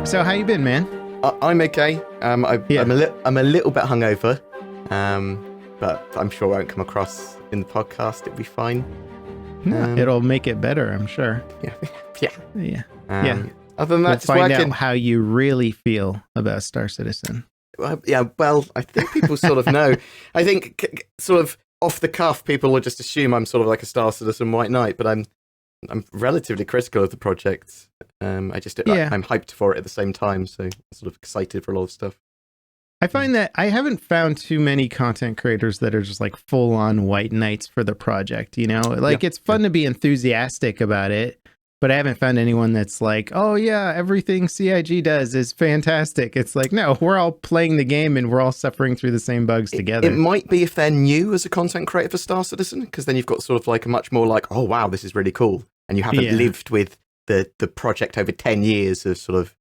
So how you been, man? I'm okay. I'm a little bit hungover, but I'm sure it won't come across in the podcast. It'll be fine. It'll make it better, I'm sure. Yeah. Yeah. Other than that, We'll just find working. out how you really feel about Star Citizen. Well, I think people sort of know. I think sort of off the cuff, people will just assume I'm sort of like a Star Citizen White Knight, but I'm relatively critical of the project. I'm hyped for it at the same time, so I'm sort of excited for a lot of stuff. I find that I haven't found too many content creators that are just like full on White Knights for the project, you know? Like it's fun to be enthusiastic about it, but I haven't found anyone that's like, oh yeah, everything CIG does is fantastic. It's like, no, we're all playing the game and we're all suffering through the same bugs together. It might be if they're new as a content creator for Star Citizen, because then you've got sort of like a much more like, oh wow, this is really cool. And you haven't lived with the project over 10 years of sort of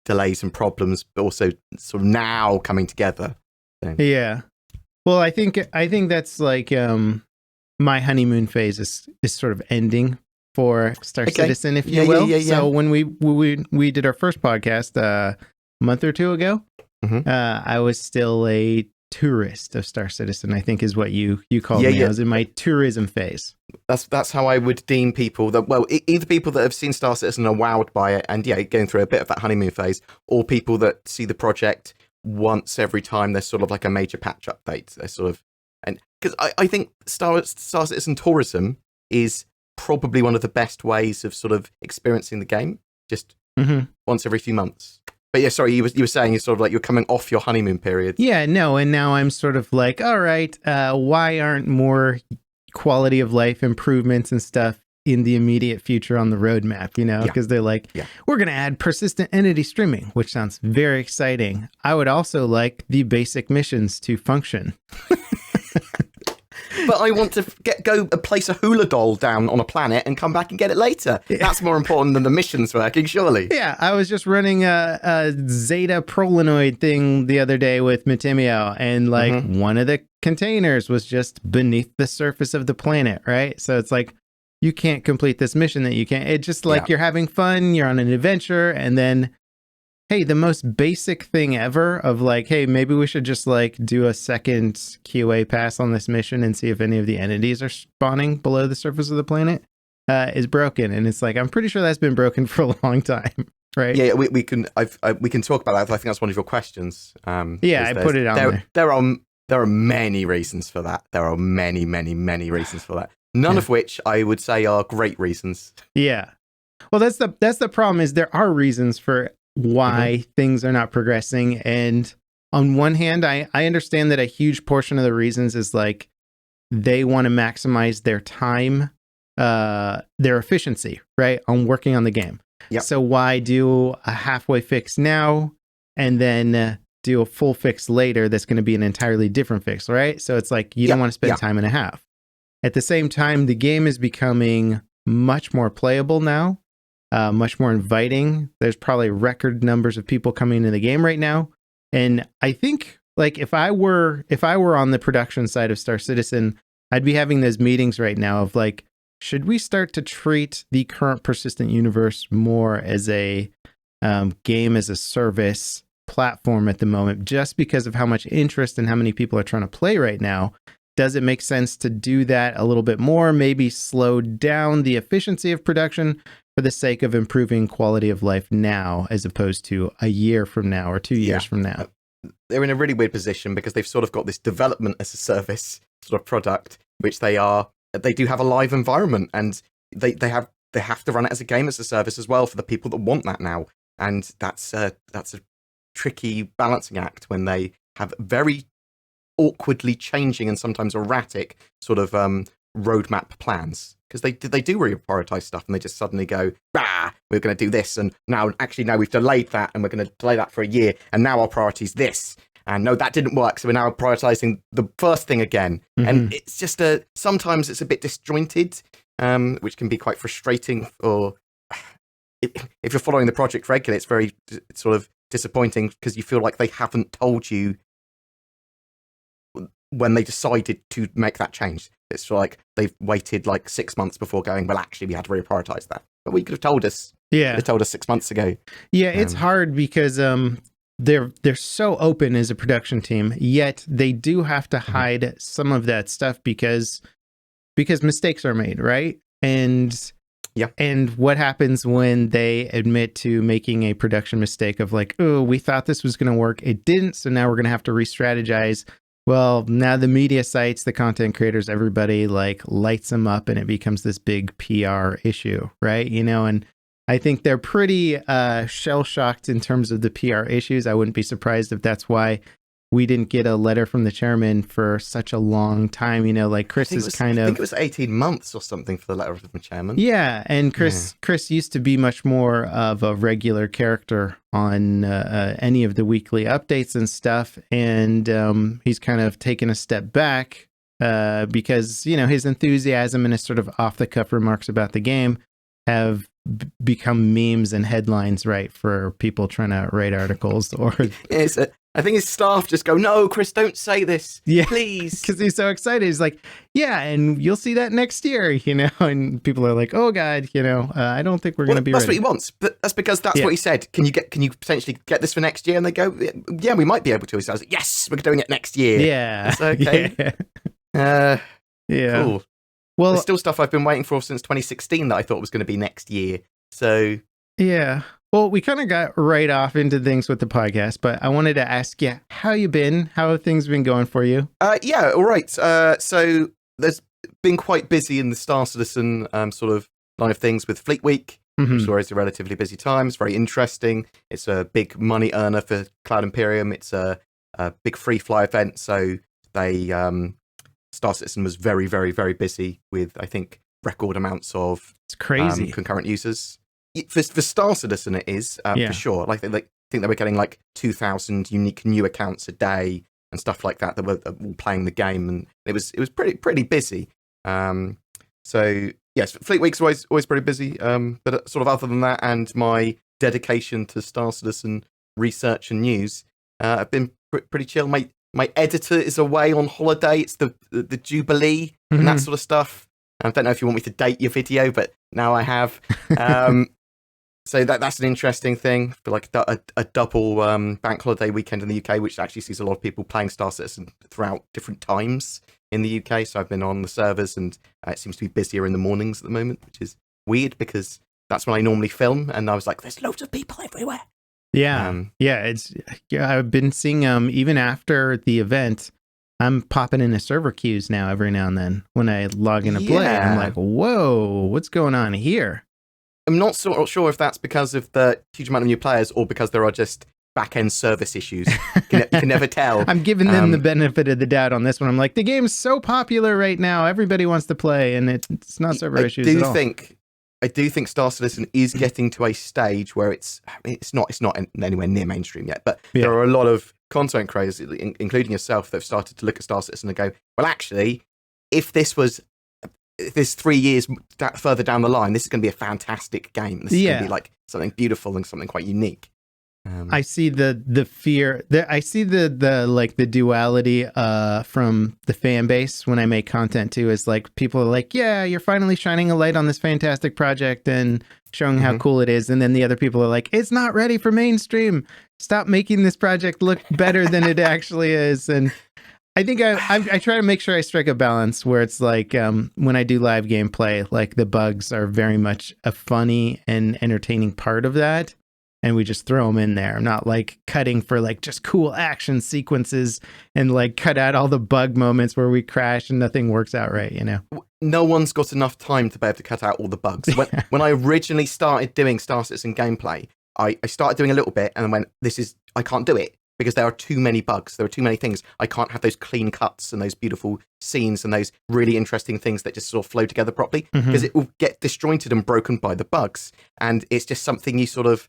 delays and problems, but also sort of now coming together. So. Yeah. Well, I think that's like my honeymoon phase is sort of ending for Star Citizen, if you will. Yeah. So when we did our first podcast a month or two ago, I was still a tourist of Star Citizen, I think is what you called me. I was in my tourism phase. That's how I would deem people that, well, either people that have seen Star Citizen and are wowed by it and going through a bit of that honeymoon phase, or people that see the project once every time there's sort of like a major patch update. They're sort of, and because I think Star Citizen tourism is probably one of the best ways of sort of experiencing the game, just once every few months. But yeah, sorry, you were saying you're sort of like you're coming off your honeymoon period. Yeah, no, and now I'm sort of like, all right, why aren't more quality of life improvements and stuff in the immediate future on the roadmap, you know? Because they're like, we're going to add persistent entity streaming, which sounds very exciting. I would also like the basic missions to function. But I want to go place a hula doll down on a planet and come back and get it later. That's more important than the missions working, surely. Yeah, I was just running a Zeta Prolinoid thing the other day with Matimio, and like one of the containers was just beneath the surface of the planet, right? So it's like, you can't complete this mission that you can't. It's just like you're having fun, you're on an adventure, and then, hey, the most basic thing ever of like, hey, maybe we should just like do a second QA pass on this mission and see if any of the entities are spawning below the surface of the planet is broken. And it's like, I'm pretty sure that's been broken for a long time, right? Yeah, we can talk about that. I think that's one of your questions. I put it on there. There are many reasons for that. There are many, many, many reasons for that. None of which I would say are great reasons. Yeah. Well, that's the problem is there are reasons for why things are not progressing. And on one hand, I understand that a huge portion of the reasons is like they want to maximize their time, their efficiency, right, on working on the game. Yep. So why do a halfway fix now and then do a full fix later that's going to be an entirely different fix, right? So it's like you don't want to spend time and a half. At the same time, the game is becoming much more playable now. Much more inviting. There's probably record numbers of people coming into the game right now. And I think like if I were on the production side of Star Citizen, I'd be having those meetings right now of like, should we start to treat the current persistent universe more as a game as a service platform at the moment, just because of how much interest and how many people are trying to play right now? Does it make sense to do that a little bit more, maybe slow down the efficiency of production for the sake of improving quality of life now, as opposed to a year from now or 2 years from now? They're in a really weird position because they've sort of got this development as a service sort of product, which they do have a live environment, and they have to run it as a game as a service as well for the people that want that now. And that's a tricky balancing act when they have very awkwardly changing and sometimes erratic sort of roadmap plans, because they do reprioritize stuff and they just suddenly go, we're going to do this, and now we've delayed that and we're going to delay that for a year, and now our priority is this, and no, that didn't work, so we're now prioritizing the first thing again. And it's just sometimes it's a bit disjointed, which can be quite frustrating. Or if you're following the project regularly, it's very sort of disappointing because you feel like they haven't told you when they decided to make that change. It's like they've waited like 6 months before going, well, actually, we had to reprioritize that. But we could have told us. Yeah. Could have told us 6 months ago. Yeah, it's hard because they're so open as a production team, yet they do have to hide some of that stuff because mistakes are made, right? And what happens when they admit to making a production mistake of like, oh, we thought this was going to work, it didn't, so now we're going to have to re-strategize. Well, now the media sites, the content creators, everybody like lights them up, and it becomes this big PR issue, right? You know, and I think they're pretty shell-shocked in terms of the PR issues. I wouldn't be surprised if that's why we didn't get a letter from the chairman for such a long time. You know, like Chris is kind of... I think it was 18 months or something for the letter from the chairman. Yeah, and Chris used to be much more of a regular character on any of the weekly updates and stuff, and he's kind of taken a step back because, you know, his enthusiasm and his sort of off-the-cuff remarks about the game have become memes and headlines, right, for people trying to write articles. Or I think his staff just go, no, Chris, don't say this, please, because he's so excited. He's like, yeah, and you'll see that next year, you know. And people are like, oh god, you know, I don't think we're going to be that's ready. what he wants, but that's because that's what he said. Can you potentially get this for next year? And they go, yeah, we might be able to. So I was like, yes, we're doing it next year. Yeah. It's okay. Yeah. Cool. Well, there's still stuff I've been waiting for since 2016 that I thought was going to be next year. So yeah. Well, we kind of got right off into things with the podcast, but I wanted to ask you how you been. How have things been going for you? Yeah, all right. So there's been quite busy in the Star Citizen sort of line of things with Fleet Week, which is always a relatively busy time. It's very interesting. It's a big money earner for Cloud Imperium. It's a big free fly event. So they Star Citizen was very, very, very busy with, I think, record amounts of it's crazy concurrent users. For Star Citizen, it is for sure. Like, I think they were getting like 2,000 unique new accounts a day and stuff like that were all playing the game, and it was pretty busy. So yes, Fleet Week's always pretty busy. But sort of other than that, and my dedication to Star Citizen research and news, I've been pretty chill. My editor is away on holiday. It's the Jubilee and that sort of stuff. I don't know if you want me to date your video, but now I have. So that's an interesting thing for like a double bank holiday weekend in the UK, which actually sees a lot of people playing Star Citizen throughout different times in the UK. So I've been on the servers, and it seems to be busier in the mornings at the moment, which is weird because that's when I normally film. And I was like, there's loads of people everywhere. Yeah. I've been seeing even after the event, I'm popping into server queues now every now and then when I log in to play. I'm like, whoa, what's going on here? I'm not sure if that's because of the huge amount of new players or because there are just back-end service issues. You can never tell. I'm giving them the benefit of the doubt on this one. I'm like, the game's so popular right now. Everybody wants to play, and it's not server issues at all. I do think Star Citizen is getting to a stage where it's not anywhere near mainstream yet, but there are a lot of content creators, including yourself, that have started to look at Star Citizen and go, well, actually, if this 3 years further down the line, this is going to be a fantastic game. This is going to be like something beautiful and something quite unique. I see the fear. I see the like the duality from the fan base when I make content too. Is like people are like, yeah, you're finally shining a light on this fantastic project and showing how cool it is, and then the other people are like, it's not ready for mainstream. Stop making this project look better than it actually is. And I think I try to make sure I strike a balance where it's like when I do live gameplay, like the bugs are very much a funny and entertaining part of that. And we just throw them in there. I'm not like cutting for like just cool action sequences and like cut out all the bug moments where we crash and nothing works out right, you know? No one's got enough time to be able to cut out all the bugs. When I originally started doing Star Citizen gameplay, I started doing a little bit and then went, I can't do it because there are too many bugs. There are too many things. I can't have those clean cuts and those beautiful scenes and those really interesting things that just sort of flow together properly because it will get disjointed and broken by the bugs. And it's just something you sort of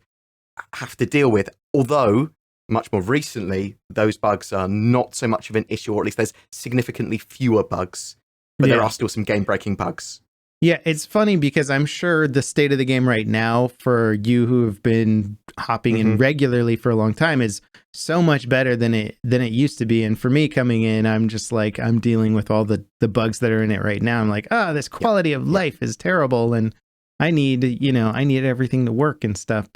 have to deal with, although much more recently those bugs are not so much of an issue, or at least there's significantly fewer bugs, but there are still some game breaking bugs. Yeah, it's funny because I'm sure the state of the game right now for you who have been hopping in regularly for a long time is so much better than it used to be. And for me coming in, I'm just like, I'm dealing with all the bugs that are in it right now. I'm like, this quality of life is terrible, and I need everything to work and stuff.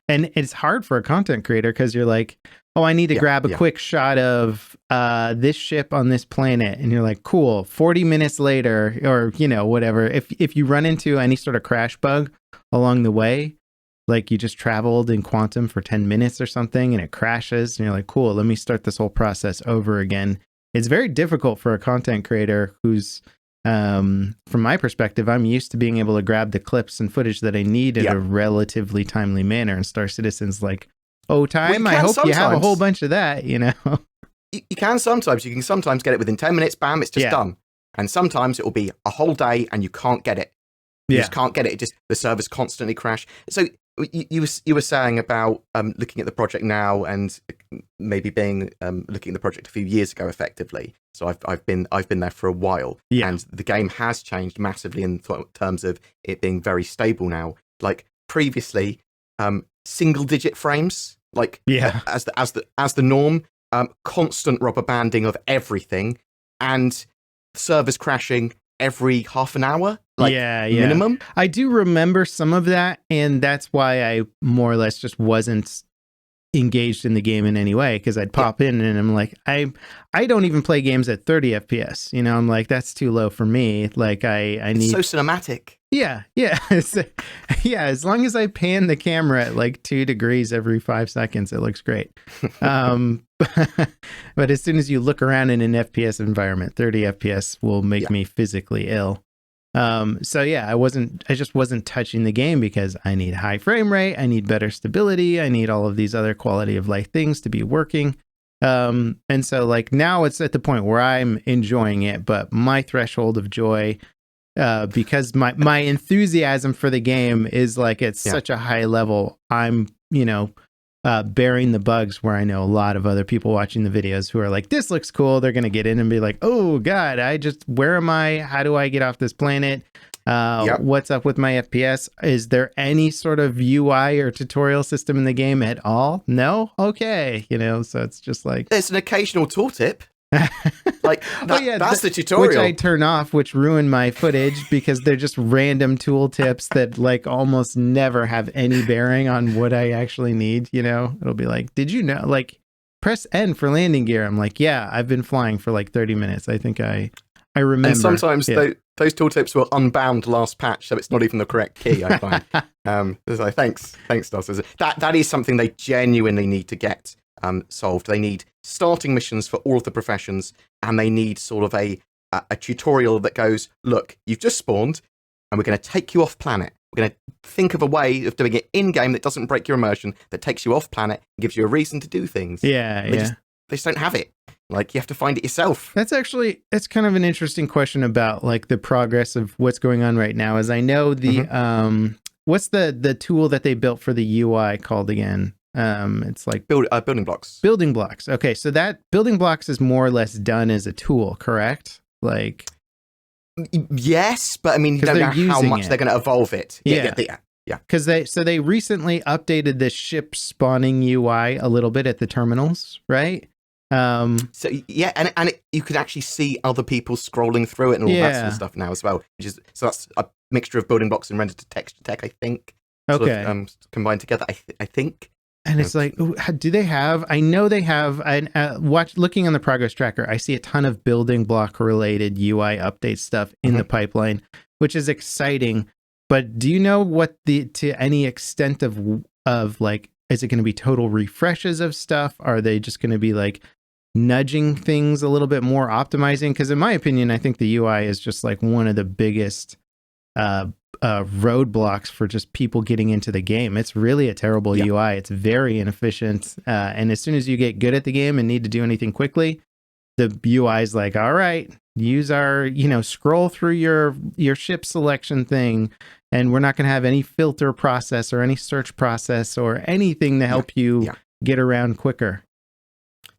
And it's hard for a content creator because you're like, oh, I need to grab a quick shot of this ship on this planet. And you're like, cool, 40 minutes later, or, whatever. If you run into any sort of crash bug along the way, like you just traveled in quantum for 10 minutes or something and it crashes and you're like, cool, let me start this whole process over again. It's very difficult for a content creator who's, from my perspective, I'm used to being able to grab the clips and footage that I need in a relatively timely manner. And Star Citizen's like, oh, time, I hope you have a whole bunch of that, You can sometimes. You can sometimes get it within 10 minutes, bam, it's just done. And sometimes it will be a whole day and you can't get it. You just can't get it. The servers constantly crash. So you were saying about looking at the project now and maybe being looking at the project a few years ago effectively. So I've been there for a while, and the game has changed massively in terms of it being very stable now. Like previously, single digit frames, like as the norm, constant rubber banding of everything, and servers crashing every half an hour, minimum. I do remember some of that, and that's why I more or less just wasn't engaged in the game in any way, because I'd pop in and I'm like, I don't even play games at 30 FPS. I'm like, that's too low for me. Like I need so cinematic. Yeah. As long as I pan the camera at like 2 degrees every 5 seconds, it looks great. But as soon as you look around in an FPS environment, 30 FPS will make me physically ill. So I just wasn't touching the game because I need high frame rate, I need better stability, I need all of these other quality of life things to be working. And so like now it's at the point where I'm enjoying it, but my threshold of joy, because my enthusiasm for the game is like at such a high level, I'm, bearing the bugs where I know a lot of other people watching the videos who are like, this looks cool. They're going to get in and be like, oh God, where am I? How do I get off this planet? What's up with my FPS? Is there any sort of UI or tutorial system in the game at all? No? Okay. So it's just like, there's an occasional tooltip. Like that's the tutorial, which I turn off, which ruin my footage because they're just random tool tips that like almost never have any bearing on what I actually need. It'll be like, did you know, like press N for landing gear? I'm like, yeah, I've been flying for like 30 minutes. I think I remember. And sometimes those tool tips were unbound last patch, so it's not even the correct key, I find. So thanks Dos. That is something they genuinely need to get solved. They need starting missions for all of the professions, and they need sort of a tutorial that goes, look, you've just spawned and we're going to take you off planet. We're going to think of a way of doing it in game that doesn't break your immersion, that takes you off planet and gives you a reason to do things. They just don't have it. Like, you have to find it yourself. That's kind of an interesting question about like the progress of what's going on right now. As I know the what's the tool that they built for the UI called again? It's like building blocks. Building blocks. Okay, so that building blocks is more or less done as a tool, correct? Like, yes, but I mean, you don't know how much they're going to evolve it. Yeah. Because they recently updated the ship spawning UI a little bit at the terminals, right? So and you could actually see other people scrolling through it and all that sort of stuff now as well. So that's a mixture of building blocks and render to texture tech, I think. Okay. Sort of, combined together, I think. And it's like, do they have? I know they have. Looking on the progress tracker, I see a ton of building block related UI update stuff in the pipeline, which is exciting. But do you know what to any extent of like, is it going to be total refreshes of stuff? Are they just going to be like nudging things a little bit more, optimizing? Because in my opinion, I think the UI is just like one of the biggest roadblocks for just people getting into the game. It's really a terrible UI. It's very inefficient. And as soon as you get good at the game and need to do anything quickly, the UI is like, all right, use our, scroll through your ship selection thing. And we're not going to have any filter process or any search process or anything to help you get around quicker.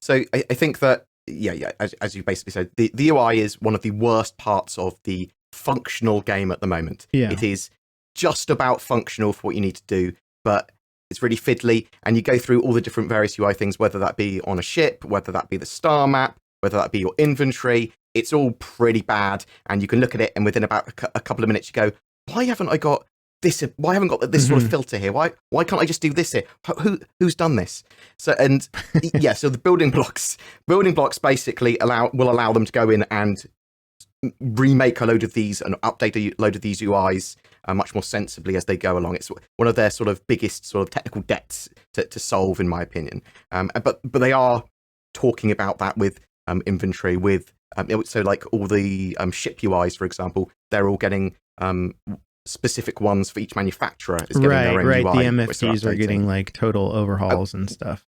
So I think that, as you basically said, the UI is one of the worst parts of the functional game at the moment. Yeah. It is just about functional for what you need to do, but it's really fiddly. And you go through all the different various UI things, whether that be on a ship, whether that be the star map, whether that be your inventory. It's all pretty bad. And you can look at it, and within about a couple of minutes, you go, why haven't I got this? Why haven't I got this sort of filter here? Why can't I just do this here? Who's done this? So, and yeah, so the building blocks basically will allow them to go in and remake a load of these and update a load of these UIs much more sensibly as they go along. It's one of their sort of biggest sort of technical debts to solve, in my opinion. But they are talking about that with inventory, with so like all the ship UIs, for example, they're all getting specific ones for each manufacturer is getting their own UI. The MFTs are getting like total overhauls and stuff.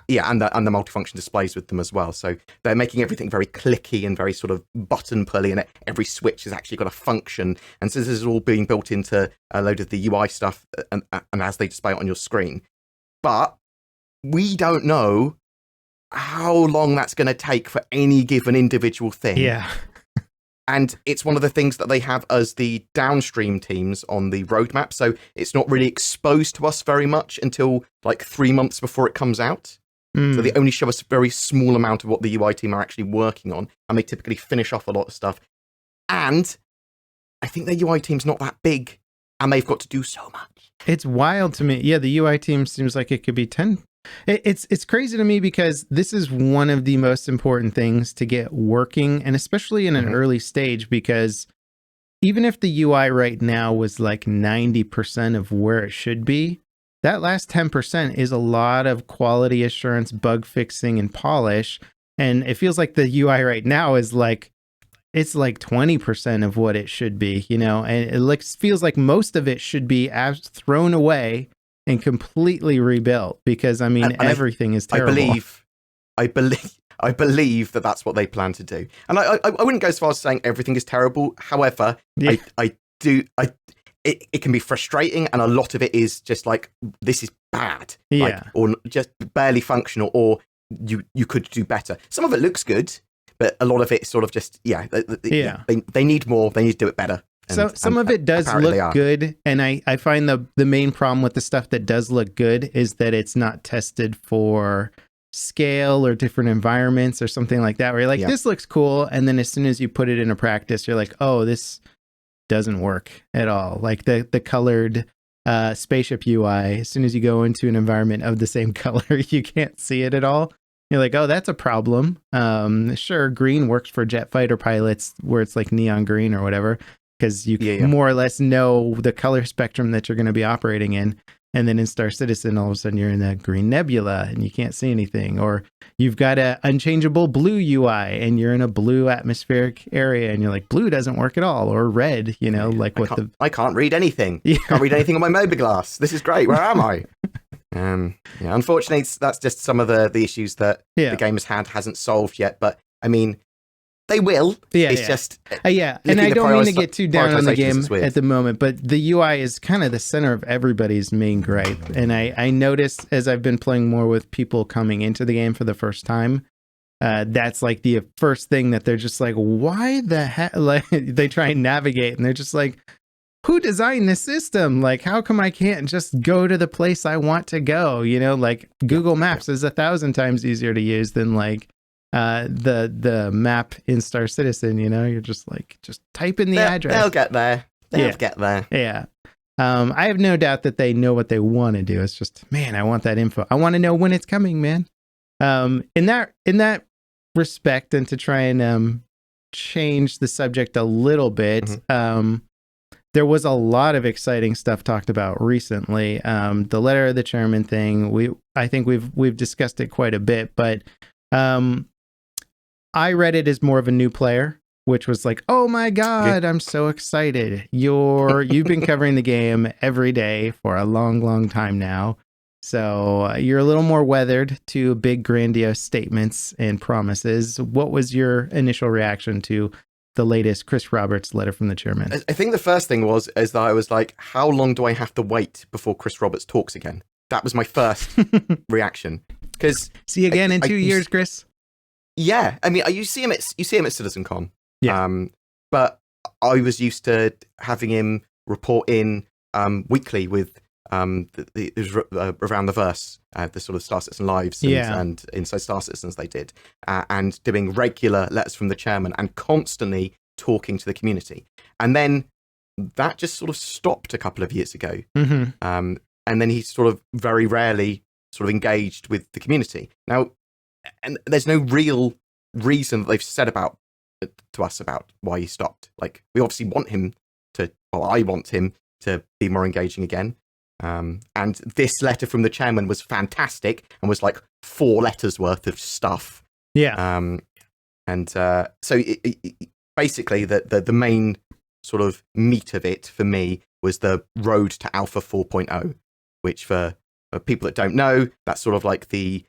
Yeah, and the multifunction displays with them as well. So they're making everything very clicky and very sort of button pully, and every switch has actually got a function. And so this is all being built into a load of the UI stuff, and as they display it on your screen. But we don't know how long that's going to take for any given individual thing. Yeah. And it's one of the things that they have as the downstream teams on the roadmap. So it's not really exposed to us very much until like 3 months before it comes out. So they only show us a very small amount of what the UI team are actually working on. And they typically finish off a lot of stuff. And I think their UI team's not that big. And they've got to do so much. It's wild to me. Yeah, the UI team seems like it could be 10. It's crazy to me because this is one of the most important things to get working, and especially in an early stage, because even if the UI right now was like 90% of where it should be, that last 10% is a lot of quality assurance, bug fixing, and polish. And it feels like the UI right now is like, it's like 20% of what it should be, you know, and it feels like most of it should be thrown away and completely rebuilt, because I mean, and everything is terrible. I believe that that's what they plan to do. And I wouldn't go as far as saying everything is terrible. However, yeah. It can be frustrating, and a lot of it is just like, this is bad, like, or just barely functional, or you could do better. Some of it looks good, but a lot of it is sort of just, they need more, they need to do it better. So some of it does look good, and I find the main problem with the stuff that does look good is that it's not tested for scale or different environments or something like that, where you're like, this looks cool, and then as soon as you put it into practice, you're like, oh, this doesn't work at all. Like the colored spaceship UI, as soon as you go into an environment of the same color, you can't see it at all. You're like, oh, that's a problem. Sure, green works for jet fighter pilots where it's like neon green or whatever, because you more or less know the color spectrum that you're going to be operating in. And then in Star Citizen, all of a sudden you're in a green nebula and you can't see anything. Or you've got a unchangeable blue UI and you're in a blue atmospheric area and you're like, blue doesn't work at all. Or red, you know, like I can't read anything. Yeah. Can't read anything on my mobiGlass. This is great. Where am I? Unfortunately, that's just some of the issues that the game hasn't solved yet. But I mean, they will. It's just and I don't mean to get too down on the game at the moment, but the UI is kind of the center of everybody's main gripe. And I noticed as I've been playing more with people coming into the game for the first time, that's like the first thing that they're just like, why the heck? Like they try and navigate and they're just like, who designed this system? Like, how come I can't just go to the place I want to go? You know, like Google Maps is 1,000 times easier to use than like the map in Star Citizen. You know, you're just like, just type in the address. They'll get there. They'll get there. Yeah. I have no doubt that they know what they want to do. It's just, man, I want that info. I want to know when it's coming, man. In that respect, and to try and change the subject a little bit, there was a lot of exciting stuff talked about recently. The letter of the chairman thing, I think we've discussed it quite a bit, but I read it as more of a new player, which was like, oh my God, I'm so excited. You've been covering the game every day for a long, long time now. So you're a little more weathered to big, grandiose statements and promises. What was your initial reaction to the latest Chris Roberts letter from the chairman? I think the first thing is that I was like, how long do I have to wait before Chris Roberts talks again? That was my first reaction. Because see you again in 2 years, Chris. Yeah, I mean, you see him at CitizenCon. Yeah. But I was used to having him report in weekly with around the verse, the sort of Star Citizen Lives and Inside Star Citizens they did, and doing regular letters from the chairman and constantly talking to the community. And then that just sort of stopped a couple of years ago. And then he sort of very rarely sort of engaged with the community. Now, and there's no real reason that they've said to us about why he stopped. Like, we obviously want him to, well, I want him to be more engaging again. And this letter from the chairman was fantastic and was like 4 letters worth of stuff. Yeah. So basically the main sort of meat of it for me was the road to Alpha 4.0, which for people that don't know, that's sort of like the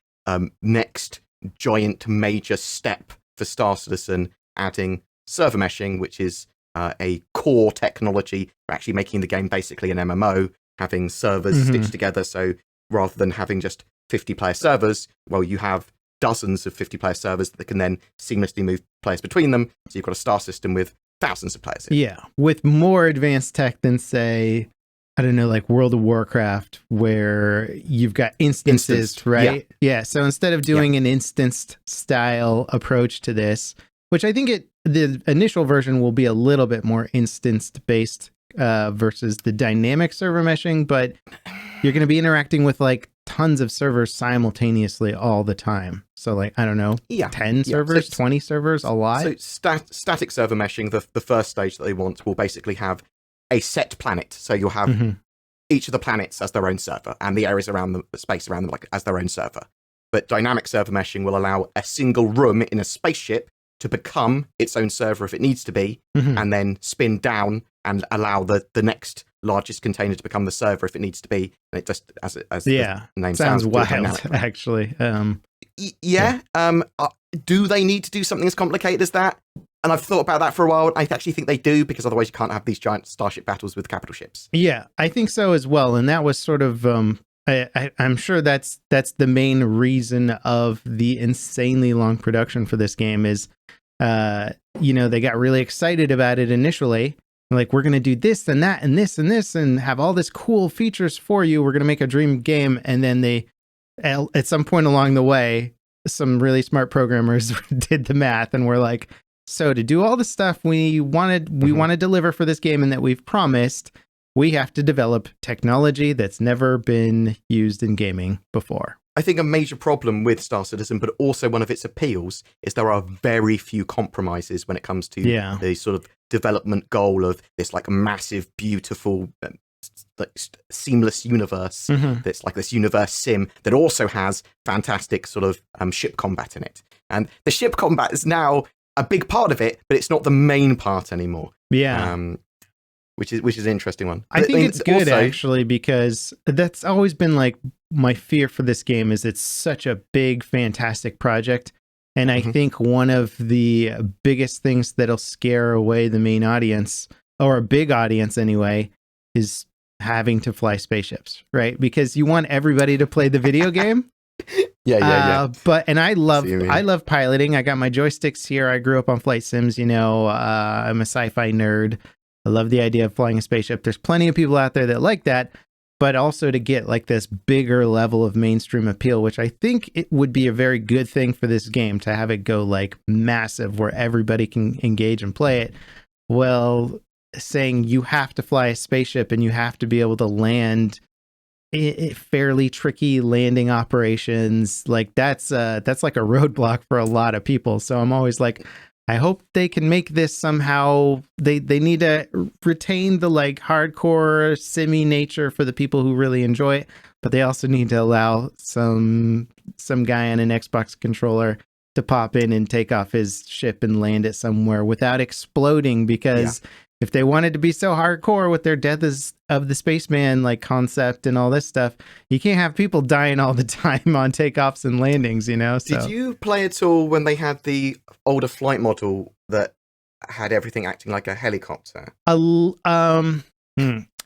next giant major step for Star Citizen, adding server meshing, which is a core technology for actually making the game basically an MMO, having servers stitched together. So rather than having just 50-player servers, well, you have dozens of 50-player servers that can then seamlessly move players between them. So you've got a star system with thousands of players. Yeah, with more advanced tech than, say, I don't know, like World of Warcraft, where you've got instances, right? Yeah. So instead of doing an instanced style approach to this, which I think the initial version will be a little bit more instanced based versus the dynamic server meshing, but you're going to be interacting with like tons of servers simultaneously all the time. So like, I don't know, 10 servers, so 20 servers, a lot. So static server meshing, the first stage that they want, will basically have a set planet. So you'll have each of the planets as their own server and the areas around them, the space around them, like as their own server. But dynamic server meshing will allow a single room in a spaceship to become its own server if it needs to be, and then spin down and allow the next largest container to become the server if it needs to be. And it just, as the name sounds wild, actually. Do they need to do something as complicated as that? And I've thought about that for a while. I actually think they do, because otherwise you can't have these giant starship battles with capital ships. Yeah, I think so as well. And that was sort of, I'm sure that's the main reason of the insanely long production for this game is, they got really excited about it initially. Like, we're going to do this and that and this and this and have all this cool features for you. We're going to make a dream game. And then they, at some point along the way, some really smart programmers did the math and were like, so to do all the stuff we want to deliver for this game and that we've promised, we have to develop technology that's never been used in gaming before. I think a major problem with Star Citizen, but also one of its appeals, is there are very few compromises when it comes to the sort of development goal of this like massive, beautiful, like seamless universe that's like this universe sim that also has fantastic sort of ship combat in it. And the ship combat is now a big part of it, but it's not the main part anymore. Which is an interesting one. I think it's good also, actually, because that's always been like my fear for this game is it's such a big, fantastic project. And I think one of the biggest things that'll scare away the main audience, or a big audience anyway, is having to fly spaceships, right? Because you want everybody to play the video game. But I love piloting. I got my joysticks here. I grew up on flight sims. I'm a sci-fi nerd. I love the idea of flying a spaceship. There's plenty of people out there that like that, but also to get like this bigger level of mainstream appeal, which I think it would be a very good thing for this game, to have it go like massive where everybody can engage and play it. Well, saying you have to fly a spaceship and you have to be able to land fairly tricky landing operations, like that's like a roadblock for a lot of people. So I'm always like, I hope they can make this somehow. They need to retain the like hardcore simmy nature for the people who really enjoy it, but they also need to allow some guy on an Xbox controller to pop in and take off his ship and land it somewhere without exploding, because if they wanted to be so hardcore with their death of the spaceman like concept and all this stuff, you can't have people dying all the time on takeoffs and landings, So. Did you play at all when they had the older flight model that had everything acting like a helicopter? The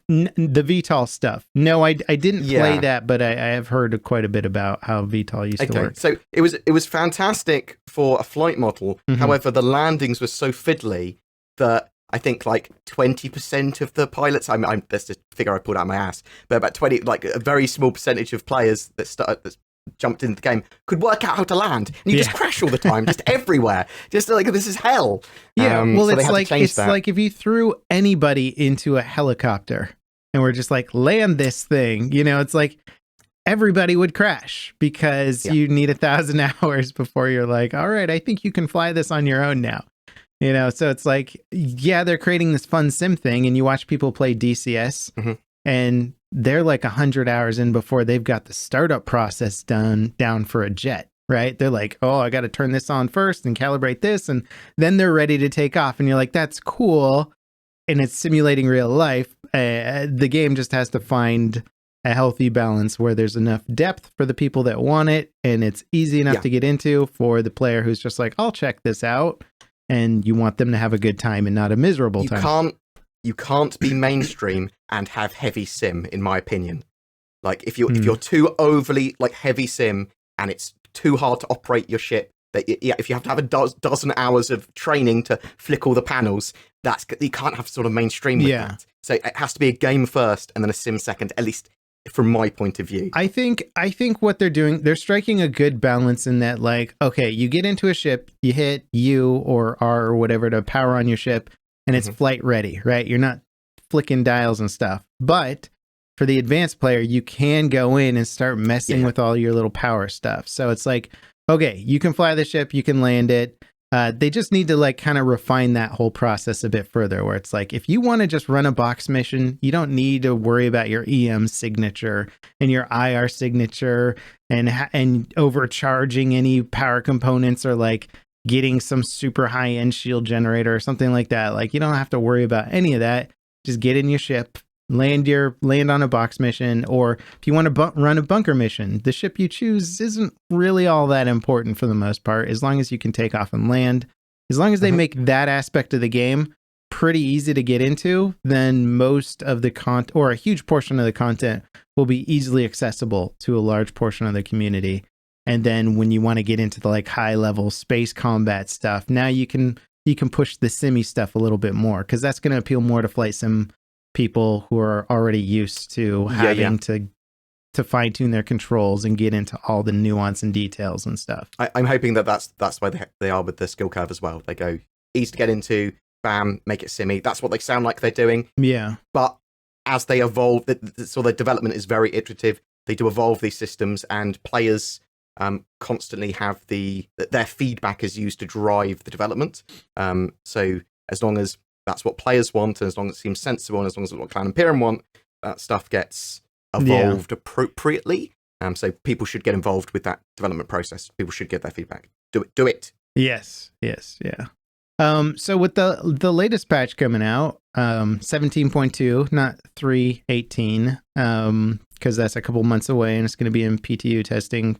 VTOL stuff. No, I didn't play that, but I have heard quite a bit about how VTOL used to work. So it was fantastic for a flight model. However, the landings were so fiddly that I think like 20% of the pilots. That's just a figure I pulled out of my ass, but about 20, like a very small percentage of players that jumped into the game could work out how to land, and you just crash all the time, just everywhere, just like this is hell. Well, so it's like if you threw anybody into a helicopter and we're just like, land this thing, it's like everybody would crash because you need 1,000 hours before you're like, all right, I think you can fly this on your own now. So it's like, they're creating this fun sim thing, and you watch people play DCS and they're like 100 hours in before they've got the startup process down for a jet, right? They're like, oh, I got to turn this on first and calibrate this, and then they're ready to take off. And you're like, that's cool. And it's simulating real life. The game just has to find a healthy balance where there's enough depth for the people that want it, and it's easy enough to get into for the player who's just like, I'll check this out. And you want them to have a good time and not a miserable time. You can't be mainstream and have heavy sim, in my opinion. Like if you're too overly like heavy sim and it's too hard to operate your ship, if you have to have a dozen hours of training to flick all the panels, you can't have sort of mainstream with that. So it has to be a game first and then a sim second, at least from my point of view. I think what they're doing, they're striking a good balance in that, like, okay, you get into a ship, you hit U or R or whatever to power on your ship, and it's flight ready, right? You're not flicking dials and stuff. But for the advanced player, you can go in and start messing with all your little power stuff. So it's like, okay, you can fly the ship, you can land it. They just need to like kind of refine that whole process a bit further, where it's like, if you want to just run a box mission, you don't need to worry about your EM signature and your IR signature and overcharging any power components or like getting some super high end shield generator or something like that. Like, you don't have to worry about any of that. Just get in your ship, land on a box mission, or if you want to run a bunker mission, the ship you choose isn't really all that important for the most part, as long as you can take off and land. As long as they make that aspect of the game pretty easy to get into, then most of the content, or a huge portion of the content, will be easily accessible to a large portion of the community. And then when you want to get into the like high level space combat stuff, now you can push the simmy stuff a little bit more, because that's going to appeal more to flight sim people who are already used to having to fine tune their controls and get into all the nuance and details and stuff. I'm hoping that's why they are with the skill curve as well. They go easy to get into, bam, make it simmy. That's what they sound like they're doing. Yeah. But as they evolve, so their development is very iterative. They do evolve these systems, and players constantly have their feedback is used to drive the development. So as long as that's what players want, and as long as it seems sensible, and as long as it's what Clan Imperium want, that stuff gets evolved appropriately. So people should get involved with that development process. People should give their feedback. Do it. Yes, yeah. So with the latest patch coming out, 17.2, not 3.18, because that's a couple months away, and it's going to be in PTU testing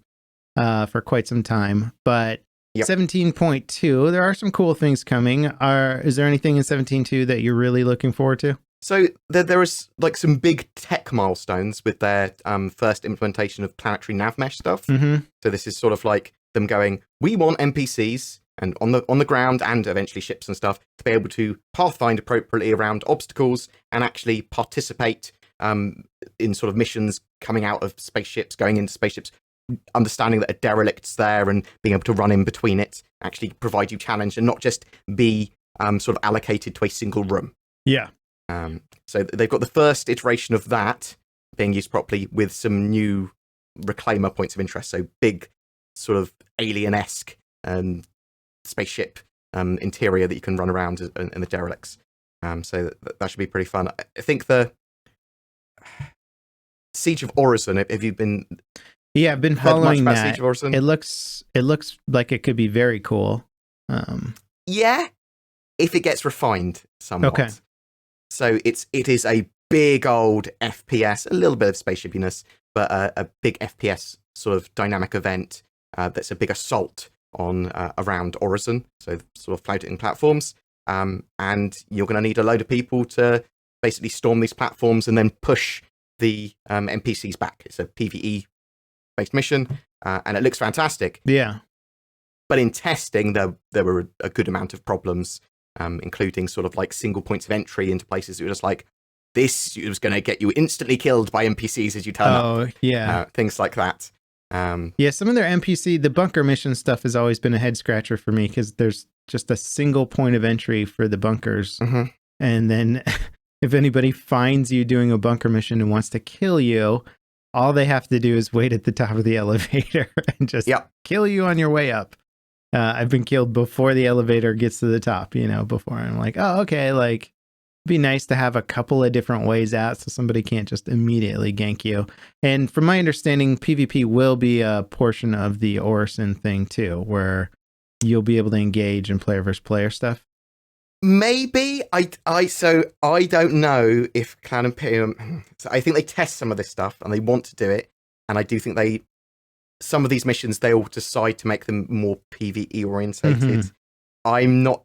for quite some time. But 17.2, there are some cool things coming. Is there anything in 17.2 that you're really looking forward to? So there is like some big tech milestones with their first implementation of planetary nav mesh stuff. So this is sort of like them going, we want NPCs and on the ground and eventually ships and stuff to be able to pathfind appropriately around obstacles and actually participate in sort of missions coming out of spaceships, going into spaceships, understanding that a derelict's there and being able to run in between it, actually provide you challenge and not just be sort of allocated to a single room. Yeah. So they've got the first iteration of that being used properly with some new reclaimer points of interest. So big sort of alien-esque spaceship interior that you can run around in the derelicts. So that should be pretty fun. I think the Siege of Orison, have you been... Yeah, I've been following that. Siege of Orison? It looks like it could be very cool. Yeah, if it gets refined somewhat. Okay. So it is a big old FPS, a little bit of spaceshipiness, but a big FPS sort of dynamic event that's a big assault on around Orison, so sort of floating platforms. And you're going to need a load of people to basically storm these platforms and then push the NPCs back. It's a PvE-based mission, and it looks fantastic. Yeah. But in testing, there were a good amount of problems including sort of like single points of entry into places that were just like, this was going to get you instantly killed by NPCs as you turn up. Oh, yeah. Things like that. Yeah, some of their NPC, the bunker mission stuff has always been a head scratcher for me because there's just a single point of entry for the bunkers. Mm-hmm. And then if anybody finds you doing a bunker mission and wants to kill you, all they have to do is wait at the top of the elevator and just kill you on your way up. I've been killed before the elevator gets to the top, before. I'm like, oh, okay, like, it'd be nice to have a couple of different ways out so somebody can't just immediately gank you. And from my understanding, PvP will be a portion of the Orison thing too, where you'll be able to engage in player versus player stuff. Maybe. I don't know if Cloud Imperium... So I think they test some of this stuff and they want to do it. And I do think some of these missions, they'll decide to make them more PvE orientated. Mm-hmm. I'm not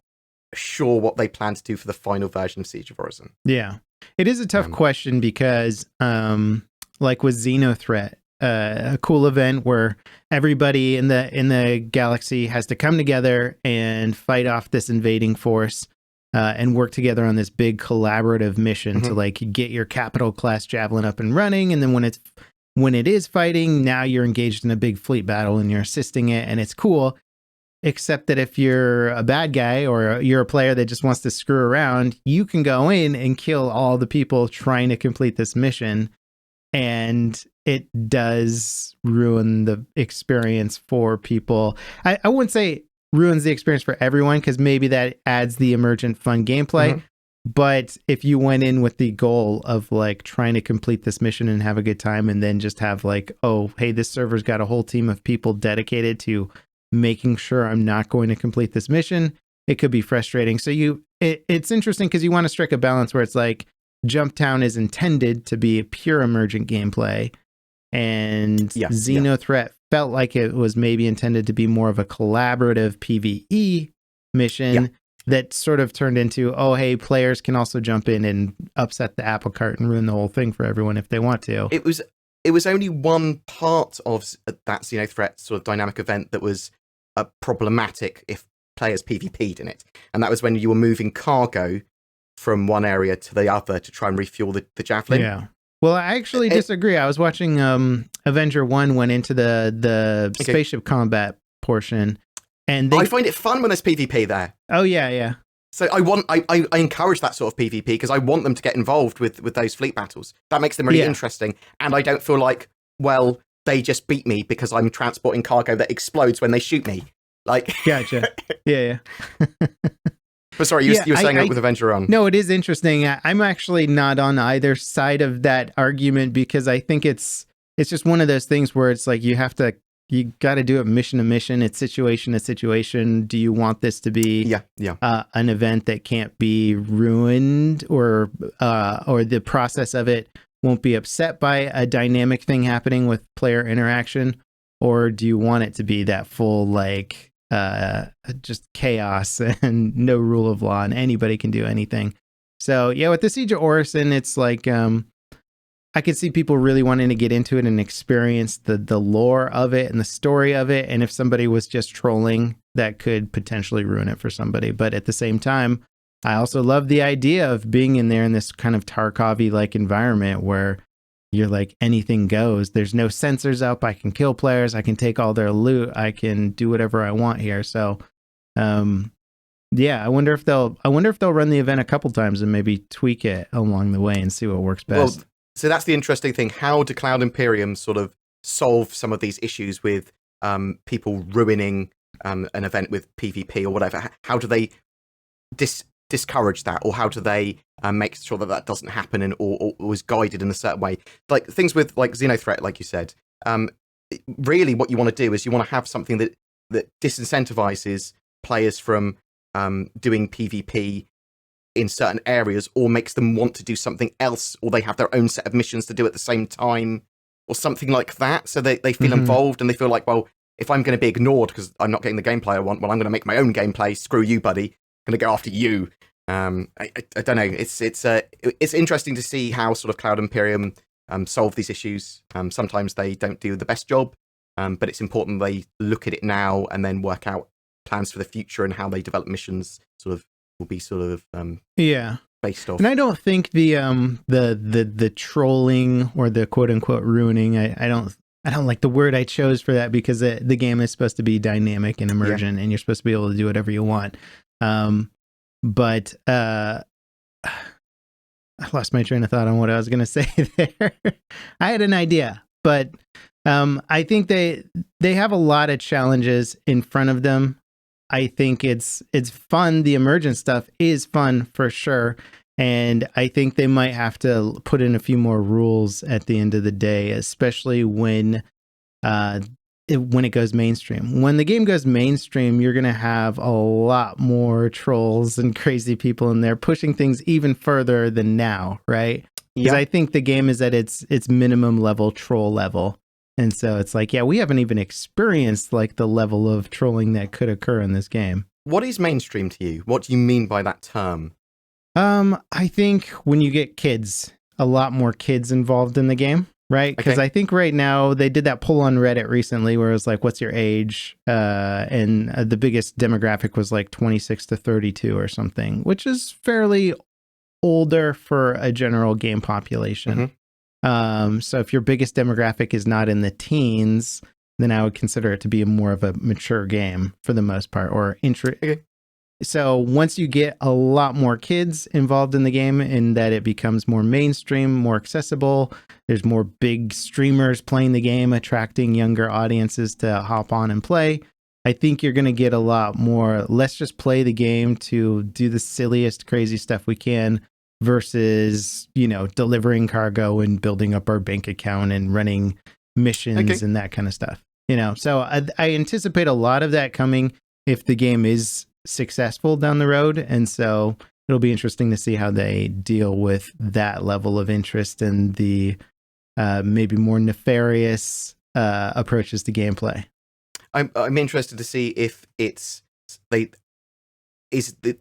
sure what they plan to do for the final version of Siege of Orison. Yeah. It is a tough question because, like with Xenothreat, a cool event where everybody in the galaxy has to come together and fight off this invading force and work together on this big collaborative mission to like get your capital class javelin up and running. And then when it is fighting, now you're engaged in a big fleet battle and you're assisting it, and it's cool. Except that if you're a bad guy or you're a player that just wants to screw around, you can go in and kill all the people trying to complete this mission. And it does ruin the experience for people. I wouldn't say ruins the experience for everyone, because maybe that adds the emergent fun gameplay. Mm-hmm. But if you went in with the goal of like trying to complete this mission and have a good time, and then just have like, oh, hey, this server's got a whole team of people dedicated to making sure I'm not going to complete this mission, it could be frustrating. So it's interesting because you want to strike a balance where it's like Jumptown is intended to be a pure emergent gameplay, and Xenothreat felt like it was maybe intended to be more of a collaborative PvE mission that sort of turned into, oh, hey, players can also jump in and upset the apple cart and ruin the whole thing for everyone if they want to. It was only one part of that Xenothreat sort of dynamic event that was problematic if players PvP'd in it. And that was when you were moving cargo from one area to the other to try and refuel the javelin. Yeah. Well, I actually disagree. I was watching Avenger 1 went into the spaceship combat portion. And I find it fun when there's PvP there. Oh, yeah. So I encourage that sort of PvP because I want them to get involved with those fleet battles. That makes them really interesting. And I don't feel like, well, they just beat me because I'm transporting cargo that explodes when they shoot me. Like, gotcha. Yeah. But sorry, you were saying that with Avenger on. No, it is interesting. I'm actually not on either side of that argument because I think it's just one of those things where it's like you got to do it mission to mission. It's situation to situation. Do you want this to be an event that can't be ruined or the process of it won't be upset by a dynamic thing happening with player interaction? Or do you want it to be that full, like, just chaos and no rule of law and anybody can do anything? So, yeah, with the Siege of Orison, it's like, I could see people really wanting to get into it and experience the lore of it and the story of it. And if somebody was just trolling, that could potentially ruin it for somebody. But at the same time, I also love the idea of being in there in this kind of Tarkov-y like environment where you're like anything goes. There's no sensors up. I can kill players. I can take all their loot. I can do whatever I want here. So, I wonder if they'll run the event a couple times and maybe tweak it along the way and see what works best. Well, so that's the interesting thing. How do Cloud Imperium sort of solve some of these issues with people ruining an event with PvP or whatever? How do they discourage that, or how do they make sure that doesn't happen or is guided in a certain way? Like things with like Xenothreat, like you said. Really, what you want to do is you want to have something that disincentivizes players from doing PvP in certain areas, or makes them want to do something else, or they have their own set of missions to do at the same time, or something like that. So they feel involved and they feel like, well, if I'm going to be ignored because I'm not getting the gameplay I want, well, I'm going to make my own gameplay. Screw you, buddy. I'm going to go after you. I don't know. It's interesting to see how sort of Cloud Imperium solve these issues. Sometimes they don't do the best job, but it's important they look at it now and then work out plans for the future and how they develop missions sort of will be sort of yeah. based off. And I don't think the trolling or the quote unquote ruining, I don't like the word I chose for that, because the game is supposed to be dynamic and emergent, and you're supposed to be able to do whatever you want. But I lost my train of thought on what I was going to say there. I had an idea, but I think they have a lot of challenges in front of them. I think it's fun. The emergent stuff is fun for sure. And I think they might have to put in a few more rules at the end of the day, especially when it goes mainstream. When the game goes mainstream, you're going to have a lot more trolls and crazy people in there pushing things even further than now, right? Because I think the game is at its minimum level, troll level. And so it's like, yeah, we haven't even experienced like the level of trolling that could occur in this game. What is mainstream to you? What do you mean by that term? I think when you get kids, a lot more kids involved in the game, right? Because I think right now they did that poll on Reddit recently where it was like, what's your age? And the biggest demographic was like 26 to 32 or something, which is fairly older for a general game population. So if your biggest demographic is not in the teens, then I would consider it to be more of a mature game for the most part, or So once you get a lot more kids involved in the game, and that it becomes more mainstream, more accessible, there's more big streamers playing the game, attracting younger audiences to hop on and play. I think you're going to get a lot more, let's just play the game to do the silliest, crazy stuff we can, versus, delivering cargo and building up our bank account and running missions and that kind of stuff. So I anticipate a lot of that coming if the game is successful down the road. And so it'll be interesting to see how they deal with that level of interest and the maybe more nefarious approaches to gameplay. I'm interested to see if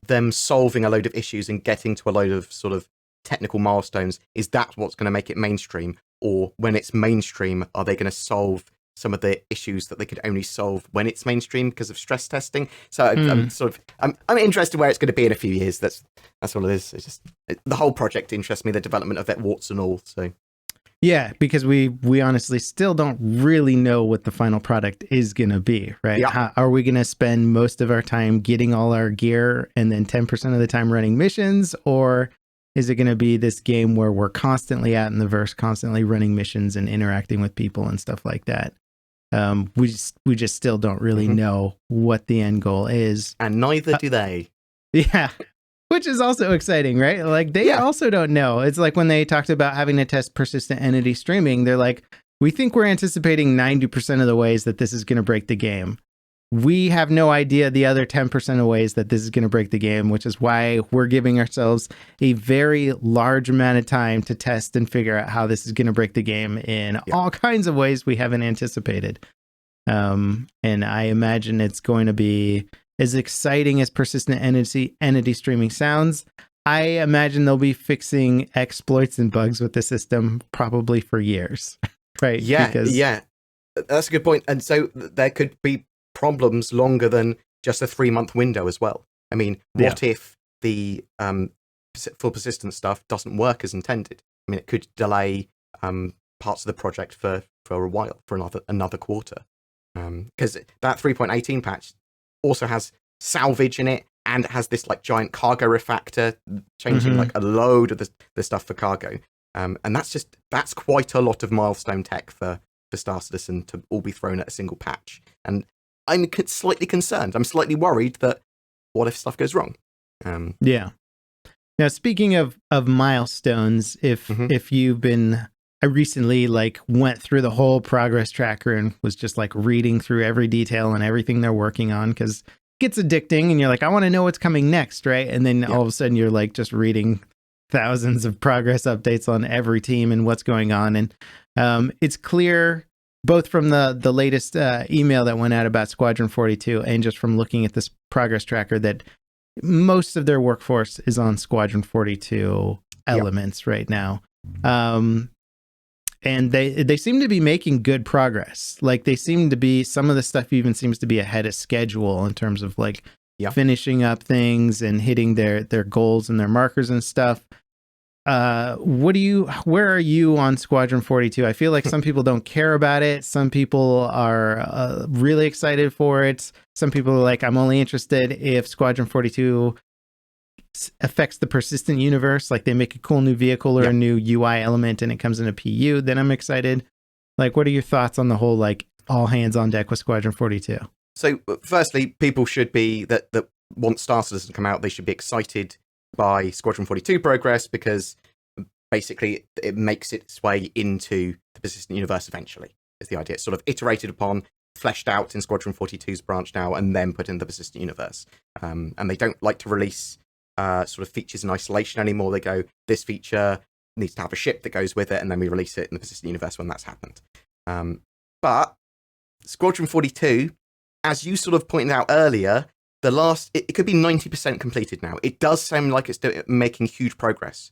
them solving a load of issues and getting to a load of sort of technical milestones. Is that what's going to make it mainstream? Or when it's mainstream, are they going to solve some of the issues that they could only solve when it's mainstream because of stress testing? So I'm interested where it's going to be in a few years. That's all it is. It's just the whole project interests me, the development of it, warts and all. So yeah, because we honestly still don't really know what the final product is going to be, right? Yeah. Are we going to spend most of our time getting all our gear and then 10% of the time running missions? Or is it going to be this game where we're constantly out in the verse, constantly running missions and interacting with people and stuff like that? We just still don't really know what the end goal is. And neither do they. Yeah. Which is also exciting, right? Like they also don't know. It's like when they talked about having to test persistent entity streaming, they're like, we think we're anticipating 90% of the ways that this is going to break the game. We have no idea the other 10% of ways that this is going to break the game, which is why we're giving ourselves a very large amount of time to test and figure out how this is going to break the game in all kinds of ways we haven't anticipated. And I imagine it's going to be as exciting as persistent entity streaming sounds. I imagine they'll be fixing exploits and bugs with the system probably for years, right? Yeah, that's a good point. And so there could be problems longer than just a 3-month window as well. I mean, what if the full persistent stuff doesn't work as intended? I mean, it could delay parts of the project for a while, for another quarter. Because that 3.18 patch also has salvage in it, and it has this like giant cargo refactor, changing like a load of the stuff for cargo. And that's quite a lot of milestone tech for Star Citizen to all be thrown at a single patch. And I'm slightly concerned. I'm slightly worried that what if stuff goes wrong? Yeah. Now, speaking of milestones, if you've been, I recently like went through the whole progress tracker and was just like reading through every detail and everything they're working on, because it gets addicting and you're like, I want to know what's coming next, right? And then all of a sudden you're like just reading thousands of progress updates on every team and what's going on. And it's clear both from the latest email that went out about Squadron 42 and just from looking at this progress tracker that most of their workforce is on Squadron 42 elements right now. And they seem to be making good progress. Like they seem to be, some of the stuff even seems to be ahead of schedule in terms of like Yeah. finishing up things and hitting their goals and their markers and stuff. Where are you on Squadron 42? I feel like some people don't care about it. Some people are really excited for it. Some people are like, I'm only interested if Squadron 42 affects the persistent universe, like they make a cool new vehicle or a new UI element and it comes in a PU, then I'm excited. Like, what are your thoughts on the whole, like, all hands on deck with Squadron 42? So, firstly, people should be, that want Star Citizen to come out, they should be excited by Squadron 42 progress, because basically it makes its way into the persistent universe eventually, is the idea. It's sort of iterated upon, fleshed out in Squadron 42's branch now, and then put in the persistent universe. And they don't like to release sort of features in isolation anymore. They go, this feature needs to have a ship that goes with it, and then we release it in the persistent universe when that's happened. But Squadron 42, as you sort of pointed out earlier, it could be 90% completed now. It does sound like it's making huge progress.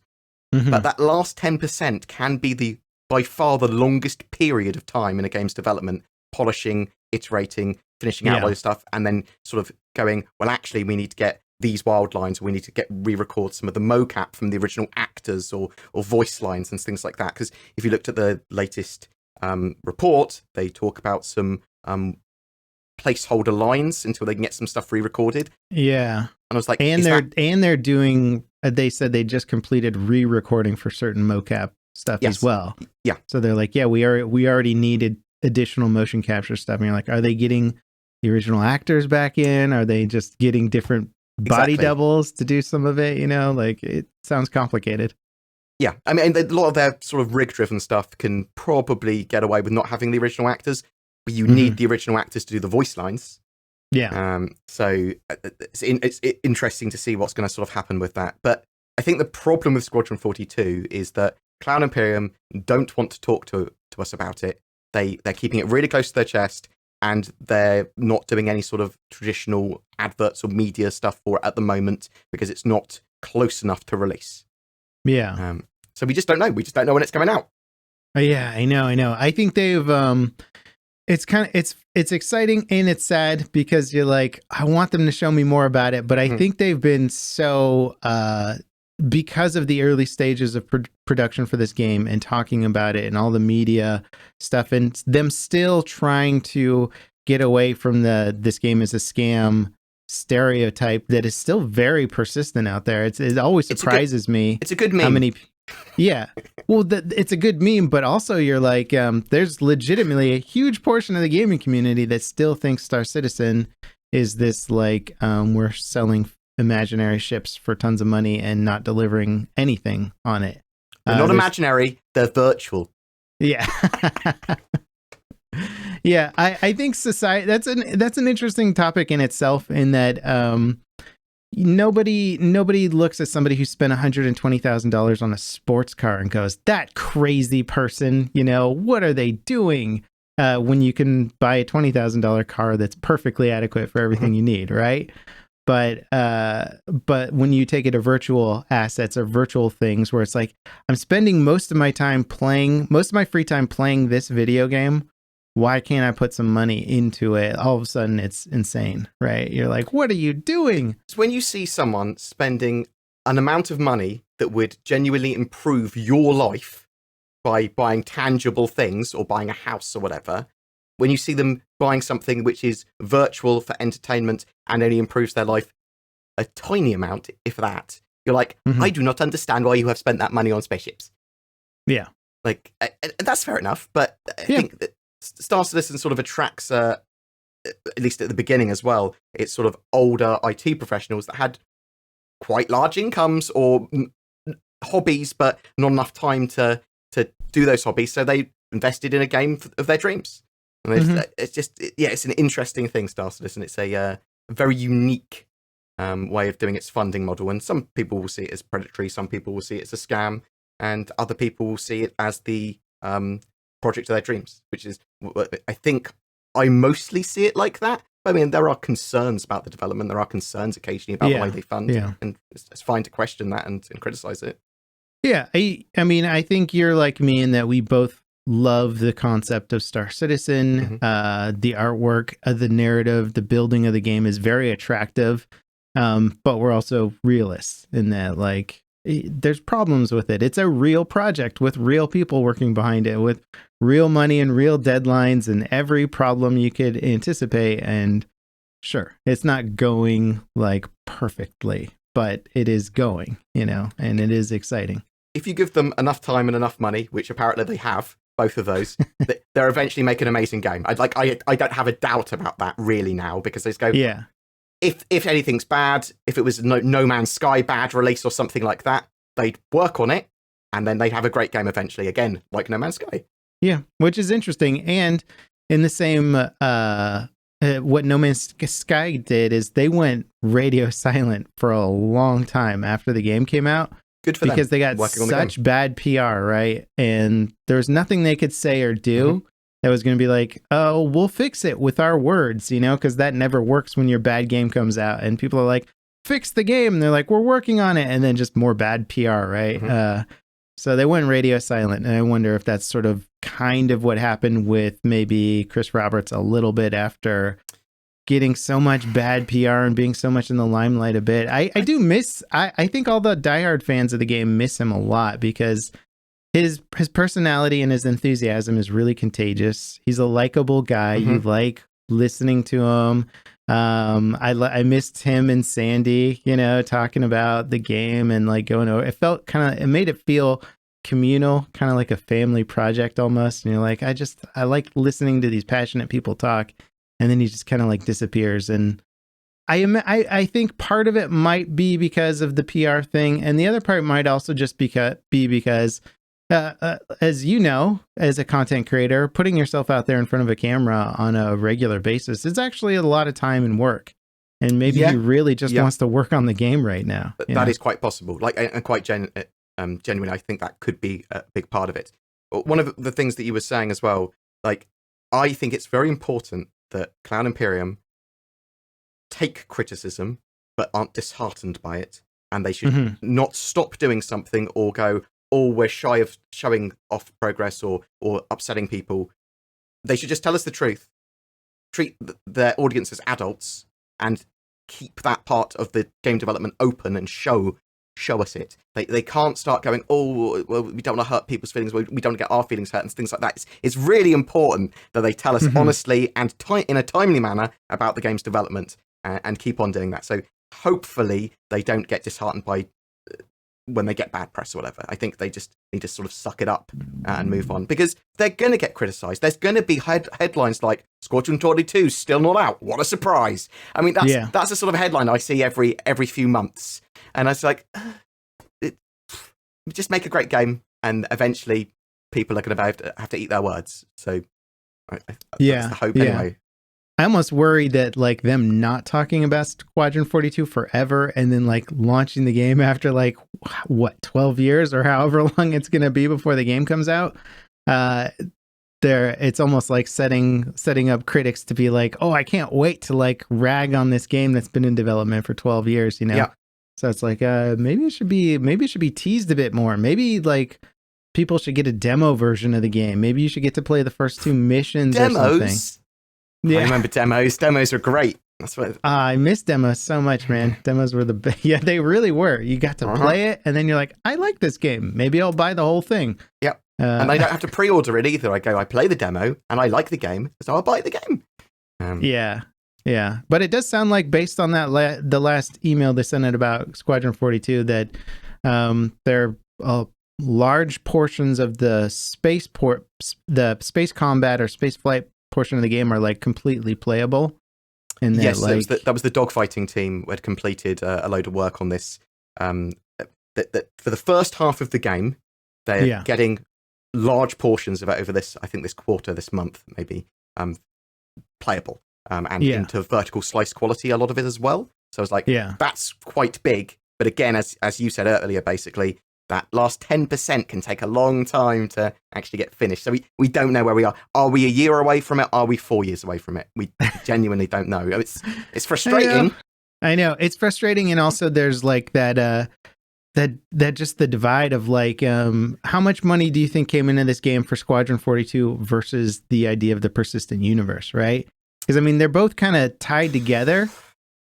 Mm-hmm. But that last 10% can be by far the longest period of time in a game's development, polishing, iterating, finishing out all this stuff, and then sort of going, well, actually, we need to get these wild lines, or we need to re-record some of the mocap from the original actors or voice lines and things like that. Because if you looked at the latest report, they talk about some placeholder lines until they can get some stuff re-recorded. Yeah. And I was like, they're doing, they said they just completed re-recording for certain mocap stuff as well. Yeah. So they're like, yeah, we already needed additional motion capture stuff. And you're like, are they getting the original actors back in? Are they just getting different body doubles to do some of it? You know, like, it sounds complicated. Yeah. I mean, a lot of their sort of rig-driven stuff can probably get away with not having the original actors, but you need the original actors to do the voice lines. Yeah. So it's interesting to see what's going to sort of happen with that. But I think the problem with Squadron 42 is that Cloud Imperium don't want to talk to us about it. They're keeping it really close to their chest, and they're not doing any sort of traditional adverts or media stuff for it at the moment, because it's not close enough to release. Yeah. So we just don't know. We just don't know when it's coming out. Yeah, I know. I think they've it's exciting and it's sad, because you're like, I want them to show me more about it, but I think they've been so because of the early stages of production for this game and talking about it and all the media stuff, and them still trying to get away from this game is a scam stereotype that is still very persistent out there. It always surprises me. It's a good meme. How many? Yeah. Well, it's a good meme, but also you're like, there's legitimately a huge portion of the gaming community that still thinks Star Citizen is this, like, we're selling imaginary ships for tons of money and not delivering anything on it. They're not imaginary, they're virtual. Yeah. Yeah, I think society, that's an interesting topic in itself, in that nobody looks at somebody who spent $120,000 on a sports car and goes, that crazy person, you know, what are they doing? When you can buy a $20,000 car that's perfectly adequate for everything you need, right? But when you take it to virtual assets or virtual things, where it's like, I'm spending most of my free time playing this video game, why can't I put some money into it? All of a sudden it's insane, right? You're like, what are you doing? So when you see someone spending an amount of money that would genuinely improve your life by buying tangible things or buying a house or whatever, when you see them buying something which is virtual for entertainment and only improves their life a tiny amount, if that, you're like, I do not understand why you have spent that money on spaceships. Yeah. Like, that's fair enough, but I think that Star Citizen sort of attracts, at least at the beginning as well, it's sort of older IT professionals that had quite large incomes or hobbies, but not enough time to do those hobbies. So they invested in a game of their dreams. And it's an interesting thing, Star Citizen. It's a very unique way of doing its funding model. And some people will see it as predatory, some people will see it as a scam, and other people will see it as the project of their dreams, which is, I think I mostly see it like that. I mean, there are concerns about the development. There are concerns occasionally about the way they fund, and it's fine to question that and criticize it. Yeah, I mean, I think you're like me in that we both love the concept of Star Citizen. The artwork, the narrative, the building of the game is very attractive. But we're also realists in that, like, there's problems with it. It's a real project with real people working behind it, with real money and real deadlines and every problem you could anticipate. And sure, it's not going like perfectly, but it is going, and it is exciting. If you give them enough time and enough money, which apparently they have, both of those, they're eventually make an amazing game. I don't have a doubt about that really now, because they just go, yeah. If anything's bad, if it was No Man's Sky bad release or something like that, they'd work on it, and then they'd have a great game eventually, again, like No Man's Sky. Yeah, which is interesting. And in the same, what No Man's Sky did is they went radio silent for a long time after the game came out. Good for them. Because they got such bad PR, right? And there's nothing they could say or do that was going to be like, oh, we'll fix it with our words, because that never works when your bad game comes out. And people are like, fix the game. And they're like, we're working on it. And then just more bad PR, right? So they went radio silent. And I wonder if that's sort of kind of what happened with maybe Chris Roberts a little bit after getting so much bad PR and being so much in the limelight a bit. I do miss, I think all the diehard fans of the game miss him a lot, because his personality and his enthusiasm is really contagious. He's a likable guy. You like listening to him. I missed him and Sandy, talking about the game and like going over. It felt it made it feel communal, kind of like a family project almost. And you're like, I like listening to these passionate people talk. And then he just kind of like disappears. And I think part of it might be because of the PR thing. And the other part might also just be because as you know, as a content creator, putting yourself out there in front of a camera on a regular basis is actually a lot of time and work. And maybe he really just wants to work on the game right now. That is quite possible. Like, and quite genuinely, I think that could be a big part of it. But one of the things that you were saying as well, like, I think it's very important that Cloud Imperium take criticism but aren't disheartened by it, and they should not stop doing something or go, oh, we're shy of showing off progress or upsetting people. They should just tell us the truth, treat their audience as adults, and keep that part of the game development open and show us it. They can't start going, oh, well, we don't want to hurt people's feelings, we don't get our feelings hurt and things like that. It's really important that they tell us honestly and in a timely manner about the game's development, and keep on doing that. So hopefully they don't get disheartened by when they get bad press or whatever. I think they just need to sort of suck it up and move on, because they're going to get criticized. There's going to be headlines like Squadron 22 still not out. What a surprise. I mean, that's the sort of headline I see every few months. And I was like, just make a great game, and eventually people are going to have to eat their words. So that's the hope anyway. I almost worry that like them not talking about Squadron 42 forever and then like launching the game after like 12 years or however long it's going to be before the game comes out. It's almost like setting up critics to be like, oh, I can't wait to like rag on this game that's been in development for 12 years, Yeah. So it's like, maybe it should be teased a bit more. Maybe like people should get a demo version of the game. Maybe you should get to play the first 2 missions or something. Yeah. I remember demos. Demos are great. That's what I miss demos so much, man. Demos were the best. Yeah, they really were. You got to play it, and then you're like, I like this game. Maybe I'll buy the whole thing. Yep. And I don't have to pre-order it either. I play the demo, and I like the game, so I'll buy the game. Yeah. But it does sound like, based on that the last email they sent out about Squadron 42, that there are large portions of the space combat or space flight portion of the game are like completely playable. And yes, that was the dogfighting team who had completed a load of work on this. That for the first half of the game, they're getting large portions of it over this quarter, this month maybe, playable. And into vertical slice quality, a lot of it as well. So I was like, that's quite big. But again, as you said earlier, basically, that last 10% can take a long time to actually get finished. So we don't know where we are. Are we a year away from it? Are we 4 years away from it? We genuinely don't know. It's frustrating. I know. It's frustrating. And also there's like that that just the divide of like how much money do you think came into this game for Squadron 42 versus the idea of the persistent universe, right? Because I mean they're both kind of tied together,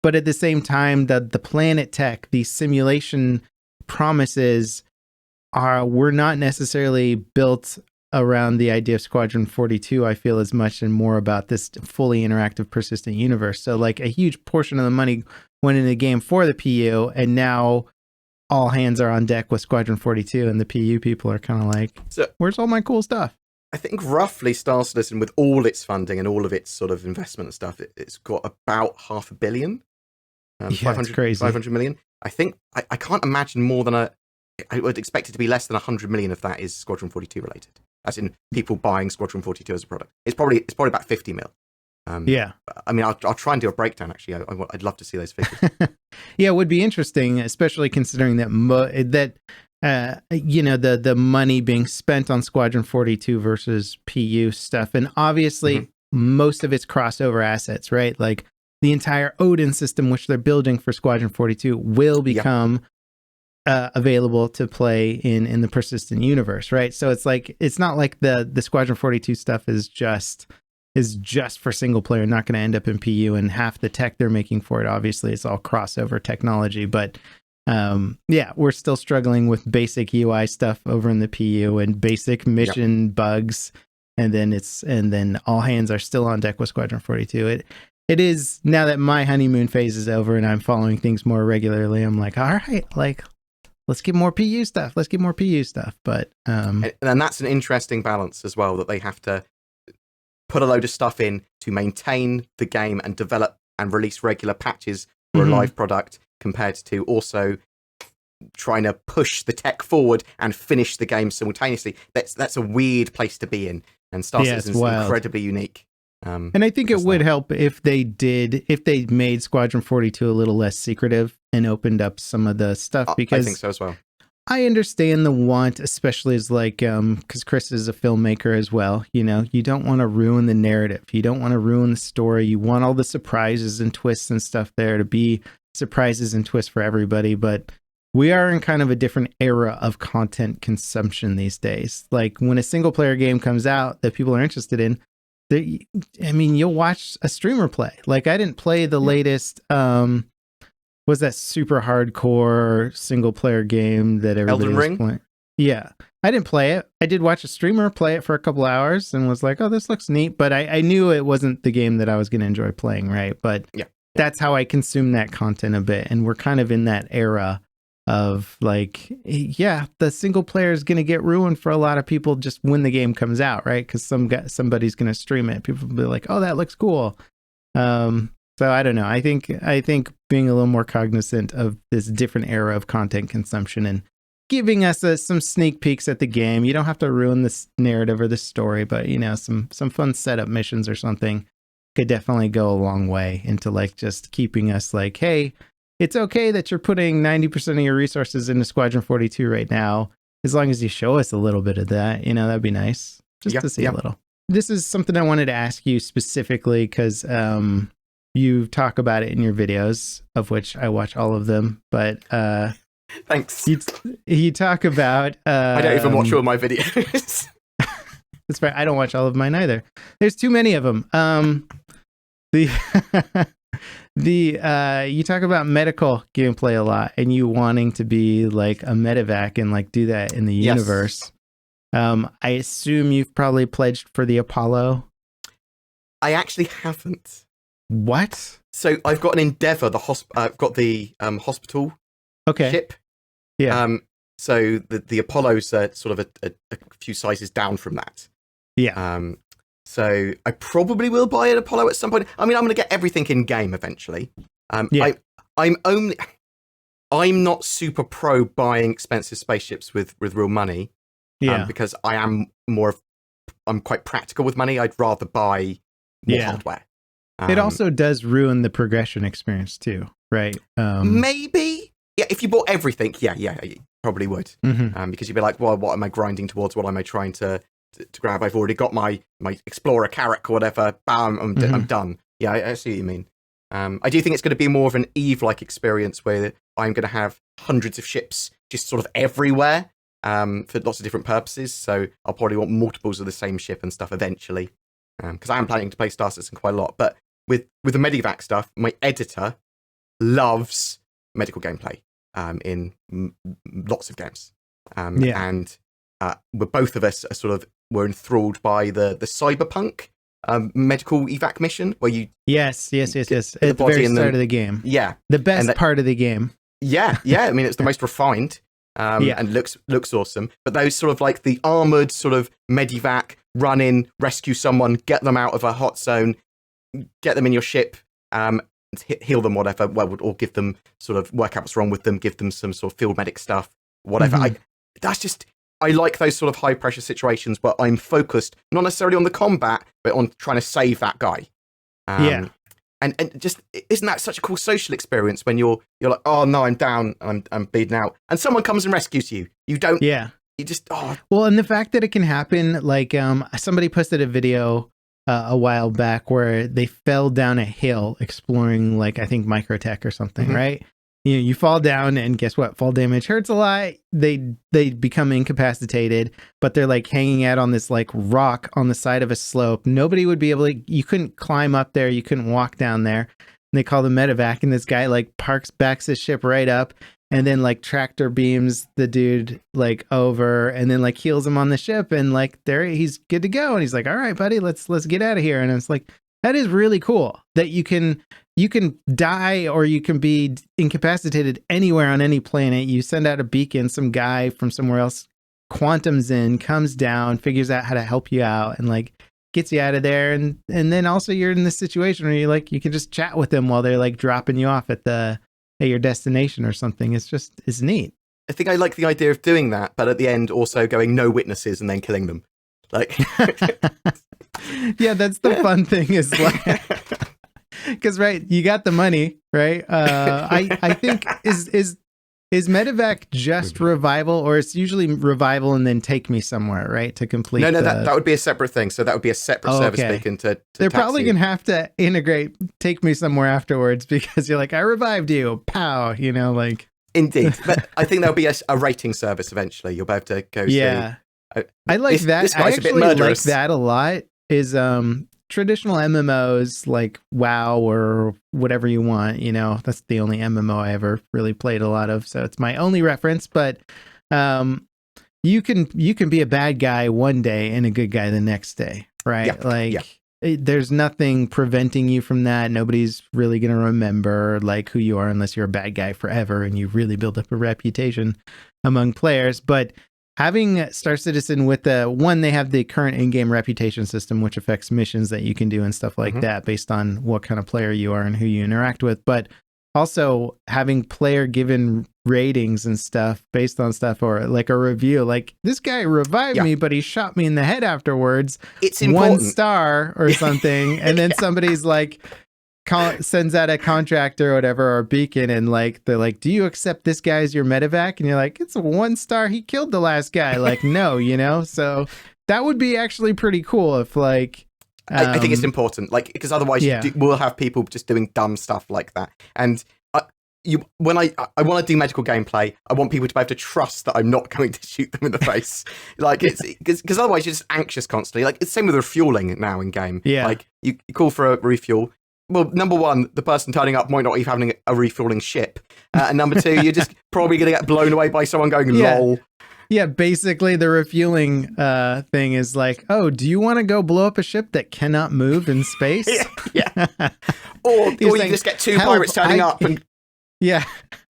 but at the same time the planet tech, the simulation promises were not necessarily built around the idea of Squadron 42, I feel, as much and more about this fully interactive persistent universe. So like a huge portion of the money went into the game for the PU, and now all hands are on deck with Squadron 42, and the PU people are kind of like, so, where's all my cool stuff? I think roughly Star Citizen, with all its funding and all of its sort of investment and stuff, it's got about $500 million. Yeah, 500, crazy. 500 million. I think, I can't imagine more than I would expect it to be less than 100 million of that is Squadron 42 related. As in people buying Squadron 42 as a product. It's probably about 50 mil. Yeah. I mean, I'll try and do a breakdown, actually. I'd love to see those figures. Yeah, it would be interesting, especially considering that the money being spent on Squadron 42 versus PU stuff. And obviously, most of it's crossover assets, right? Like the entire Odin system, which they're building for Squadron 42, will become available to play in the persistent universe, right? So it's like, it's not like the Squadron 42 stuff is just for single player, not going to end up in PU, and half the tech they're making for it, obviously it's all crossover technology, but we're still struggling with basic UI stuff over in the PU and basic mission bugs, and then all hands are still on deck with Squadron 42. It is, now that my honeymoon phase is over and I'm following things more regularly, I'm like, all right, like let's get more PU stuff. But and that's an interesting balance as well, that they have to put a load of stuff in to maintain the game and develop and release regular patches for a live product, compared to also trying to push the tech forward and finish the game simultaneously. That's a weird place to be in, and Star Citizen is incredibly unique. And I think it would help if they made Squadron 42 a little less secretive and opened up some of the stuff, because I think so as well. I understand the want, especially as like, because Chris is a filmmaker as well. You know, you don't want to ruin the narrative. You don't want to ruin the story. You want all the surprises and twists and stuff there to be surprises and twists for everybody. But we are in kind of a different era of content consumption these days. Like when a single player game comes out that people are interested in, you'll watch a streamer play. Like I didn't play the latest, was that super hardcore single player game that everybody was playing? Yeah. I didn't play it. I did watch a streamer play it for a couple hours and was like, oh, this looks neat. But I knew it wasn't the game that I was going to enjoy playing, right? But that's how I consume that content a bit. And we're kind of in that era of like, the single player is going to get ruined for a lot of people just when the game comes out, right? Because somebody's going to stream it. People will be like, oh, that looks cool. So I don't know. I think being a little more cognizant of this different era of content consumption and giving us some sneak peeks at the game. You don't have to ruin this narrative or the story, but some fun setup missions or something could definitely go a long way into like just keeping us like, hey, it's okay that you're putting 90% of your resources into Squadron 42 right now, as long as you show us a little bit of that. That'd be nice just to see a little. This is something I wanted to ask you specifically because you talk about it in your videos, of which I watch all of them, but thanks. You talk about I don't even watch all my videos. That's fair. I don't watch all of mine either. There's too many of them. You talk about medical gameplay a lot, and you wanting to be like a medevac and like do that in the universe. I assume you've probably pledged for the Apollo. I actually haven't. What? So I've got an Endeavour. I've got the hospital ship. Yeah. So the Apollo's sort of a few sizes down from that. Yeah. So I probably will buy an Apollo at some point. I mean, I'm going to get everything in game eventually. I'm not super pro buying expensive spaceships with real money. Yeah. Because I'm quite practical with money. I'd rather buy more hardware. It also does ruin the progression experience too, right? Maybe. Yeah, if you bought everything, you probably would. Because you'd be like, well, what am I grinding towards? What am I trying to grab? I've already got my Explorer Carrack or whatever. Bam, I'm done. Yeah, I see what you mean. I do think it's going to be more of an Eve-like experience where I'm going to have hundreds of ships just sort of everywhere for lots of different purposes. So I'll probably want multiples of the same ship and stuff eventually, because I am planning to play Star Citizen quite a lot. But with the Medivac stuff, my editor loves medical gameplay in lots of games, and both of us were enthralled by the cyberpunk medical evac mission where you yes at the very start of the game, the best part of the game. I mean, it's the most refined, and looks awesome. But those sort of like the armored sort of medivac, run in, rescue someone, get them out of a hot zone, get them in your ship, heal them, whatever. Well, or give them sort of work out what's wrong with them, give them some sort of field medic stuff, whatever. I like those sort of high pressure situations where I'm focused not necessarily on the combat, but on trying to save that guy. And just, isn't that such a cool social experience when you're like, oh no, I'm down, I'm bleeding out, and someone comes and rescues you. You don't. Yeah. You just. Well, and the fact that it can happen, like somebody posted a video a while back where they fell down a hill exploring, like, I think Microtech or something, right? You fall down, and guess what? Fall damage hurts a lot. They become incapacitated, but they're like hanging out on this like rock on the side of a slope. Nobody would be able to. You couldn't climb up there. You couldn't walk down there. And they call the medevac, and this guy like backs his ship right up, and then like tractor beams the dude like over, and then like heals him on the ship, and like there he's good to go. And he's like, "All right, buddy, let's get out of here." And it's like, that is really cool that you can die or you can be incapacitated anywhere on any planet. You send out a beacon, some guy from somewhere else quantums in, comes down, figures out how to help you out, and like gets you out of there. And then also you're in this situation where you can just chat with them while they're like dropping you off at your destination or something. It's neat. I think I like the idea of doing that, but at the end also going no witnesses and then killing them. Like, yeah, that's the fun thing is like, because right, you got the money, right? I think is medevac just revival, or it's usually revival and then take me somewhere, right, to complete? No, that would be a separate thing. So that would be a separate service beacon to they're probably gonna have to integrate take me somewhere afterwards, because you're like, I revived you, pow, like. Indeed, but I think there'll be a rating service eventually. You'll be able to go. Yeah. I like that. I actually like that a lot. Is traditional MMOs like WoW or whatever you want. That's the only MMO I ever really played a lot of, so it's my only reference. But you can be a bad guy one day and a good guy the next day, right? There's nothing preventing you from that. Nobody's really gonna remember like who you are unless you're a bad guy forever and you really build up a reputation among players. But having Star Citizen with they have the current in-game reputation system, which affects missions that you can do and stuff like that based on what kind of player you are and who you interact with. But also having player-given ratings and stuff based on stuff, or like a review, like this guy revived me, but he shot me in the head afterwards. It's important. 1 star or something, and then somebody's like, sends out a contractor or whatever, or beacon, and like they're like, do you accept this guy as your medevac? And you're like, it's a 1 star, he killed the last guy. Like, no, so that would be actually pretty cool if like I think it's important, like, because otherwise we'll have people just doing dumb stuff like that. And when I want to do medical gameplay, I want people to be able to trust that I'm not going to shoot them in the face. Like, it's because otherwise you're just anxious constantly. Like, it's the same with refueling now in game. Like, you call for a refuel. Well, number one, the person turning up might not even having a refueling ship. And number two, you're just probably going to get blown away by someone going, lol. Yeah, basically the refueling thing is like, oh, do you want to go blow up a ship that cannot move in space? Or you just get 2 pirates turning up and... Yeah.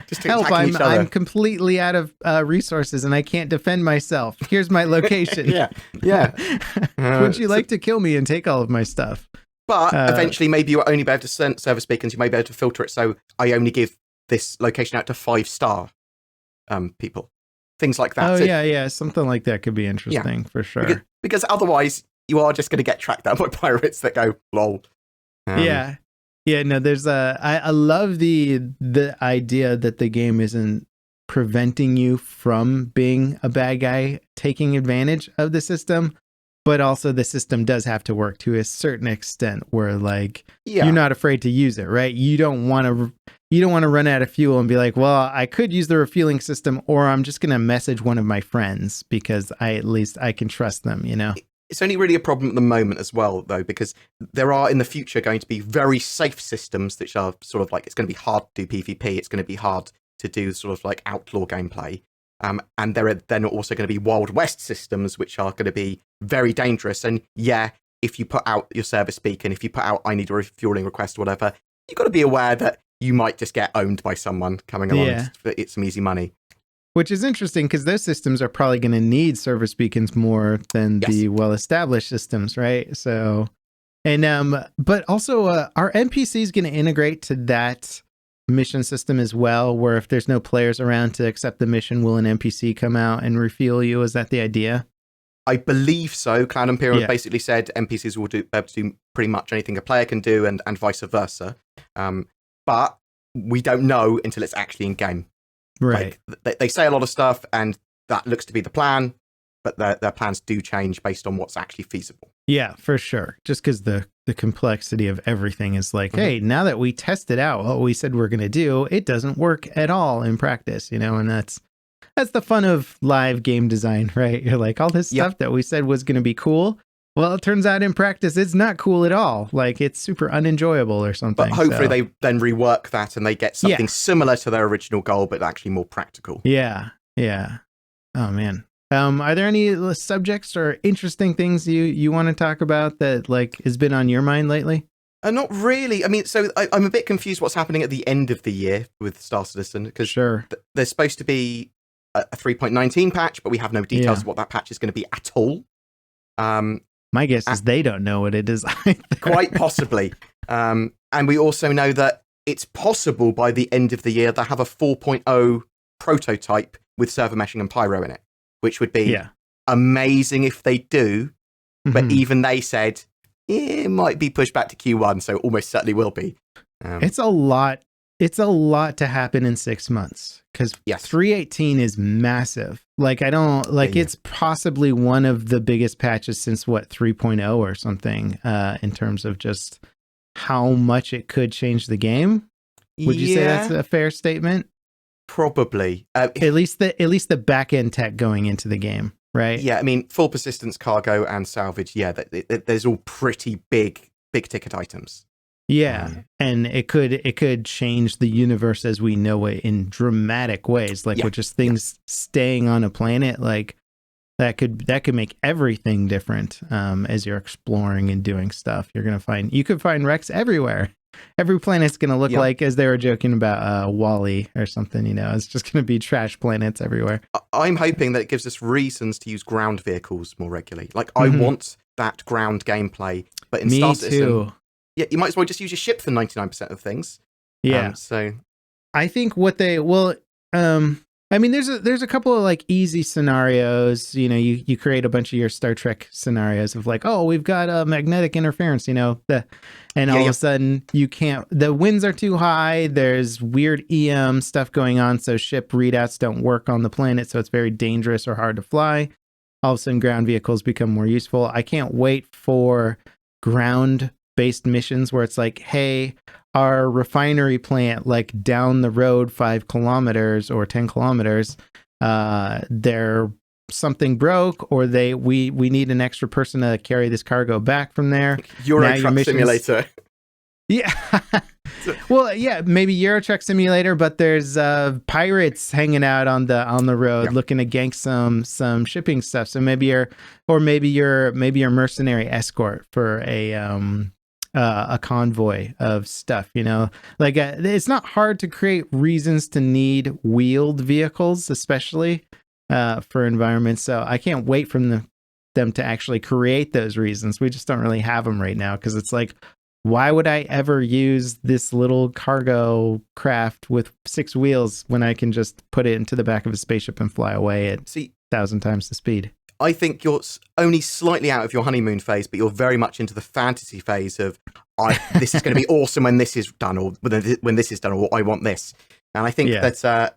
Just help, I'm completely out of resources and I can't defend myself. Here's my location. Would you like to kill me and take all of my stuff? But eventually, maybe you'll only be able to send service beacons. You may be able to filter it. So I only give this location out to 5-star people. Things like that. Oh, so, something like that could be interesting for sure. Because otherwise, you are just going to get tracked down by pirates that go, lol. No, there's I love the idea that the game isn't preventing you from being a bad guy, taking advantage of the system. But also the system does have to work to a certain extent where like you're not afraid to use it, right? You don't want to you don't want to run out of fuel and be like, well, I could use the refueling system, or I'm just going to message one of my friends because at least I can trust them, you know? It's only really a problem at the moment as well, though, because there are in the future going to be very safe systems which are sort of like, it's going to be hard to do PvP. It's going to be hard to do sort of like outlaw gameplay. And there are then also going to be Wild West systems, which are going to be very dangerous. And yeah, if you put out your service beacon, if you put out, I need a refueling request or whatever, you've got to be aware that you might just get owned by someone coming along to get some easy money. Which is interesting because those systems are probably going to need service beacons more than the well-established systems, right? So, and but also, are NPCs going to integrate to that mission system as well? Where if there's no players around to accept the mission, will an NPC come out and refuel you? Is that the idea? I believe so. Cloud Imperial basically said NPCs will be able to do pretty much anything a player can do, and vice versa. But we don't know until it's actually in game. Right. Like, they say a lot of stuff, and that looks to be the plan, but their plans do change based on what's actually feasible. Yeah, for sure. Just because the complexity of everything is like, hey, now that we tested out what we said we're going to do, it doesn't work at all in practice, you know, and that's the fun of live game design, right? You're like, all this stuff that we said was going to be cool. Well, it turns out in practice, it's not cool at all. Like, it's super unenjoyable or something. But hopefully they then rework that and they get something similar to their original goal, but actually more practical. Yeah. Yeah. Oh, man. Are there any subjects or interesting things you want to talk about that, like, has been on your mind lately? Not really. I mean, so I'm a bit confused what's happening at the end of the year with Star Citizen, because there's supposed to be a 3.19 patch, but we have no details of what that patch is going to be at all. My guess is they don't know what it is either. Quite possibly. And we also know that it's possible by the end of the year they'll have a 4.0 prototype with server meshing and pyro in it, which would be amazing if they do. But even they said it might be pushed back to Q1, so almost certainly will be. It's a lot. It's a lot to happen in 6 months because 3.18 is massive. Like, I don't like it's possibly one of the biggest patches since 3.0 or something in terms of just how much it could change the game. Would you say that's a fair statement? Probably. At least the back end tech going into the game, right? Yeah, I mean, full persistence, cargo, and salvage. Yeah, there's all pretty big ticket items. Yeah, and it could change the universe as we know it in dramatic ways, like with just things staying on a planet, like that could make everything different. As you're exploring and doing stuff, you could find wrecks everywhere. Every planet's gonna look like, as they were joking about Wall-E or something. You know, it's just gonna be trash planets everywhere. I'm hoping that it gives us reasons to use ground vehicles more regularly. Like, I want that ground gameplay, but in Star Citizen. Too. Yeah, you might as well just use your ship for 99% of things. Yeah. So I think I mean, there's a couple of like easy scenarios. You know, you create a bunch of your Star Trek scenarios of like, oh, we've got a magnetic interference, you know, and all of a sudden the winds are too high. There's weird EM stuff going on. So ship readouts don't work on the planet. So it's very dangerous or hard to fly. All of a sudden ground vehicles become more useful. I can't wait for ground-based missions where it's like, hey, our refinery plant, like down the road 5 kilometers or 10 kilometers, something broke, or we need an extra person to carry this cargo back from there. Euro Truck Simulator. Yeah. Well, yeah, maybe Euro Truck Simulator, but there's pirates hanging out on the road looking to gank some shipping stuff. So maybe you're mercenary escort for a convoy of stuff, you know, like it's not hard to create reasons to need wheeled vehicles, especially for environments. So I can't wait from them to actually create those reasons. We just don't really have them right now because it's like, why would I ever use this little cargo craft with 6 wheels when I can just put it into the back of a spaceship and fly away at 1,000 times the speed? I think you're only slightly out of your honeymoon phase, but you're very much into the fantasy phase of, this is going to be awesome when this is done, or when this is done, or I want this. And I think that's where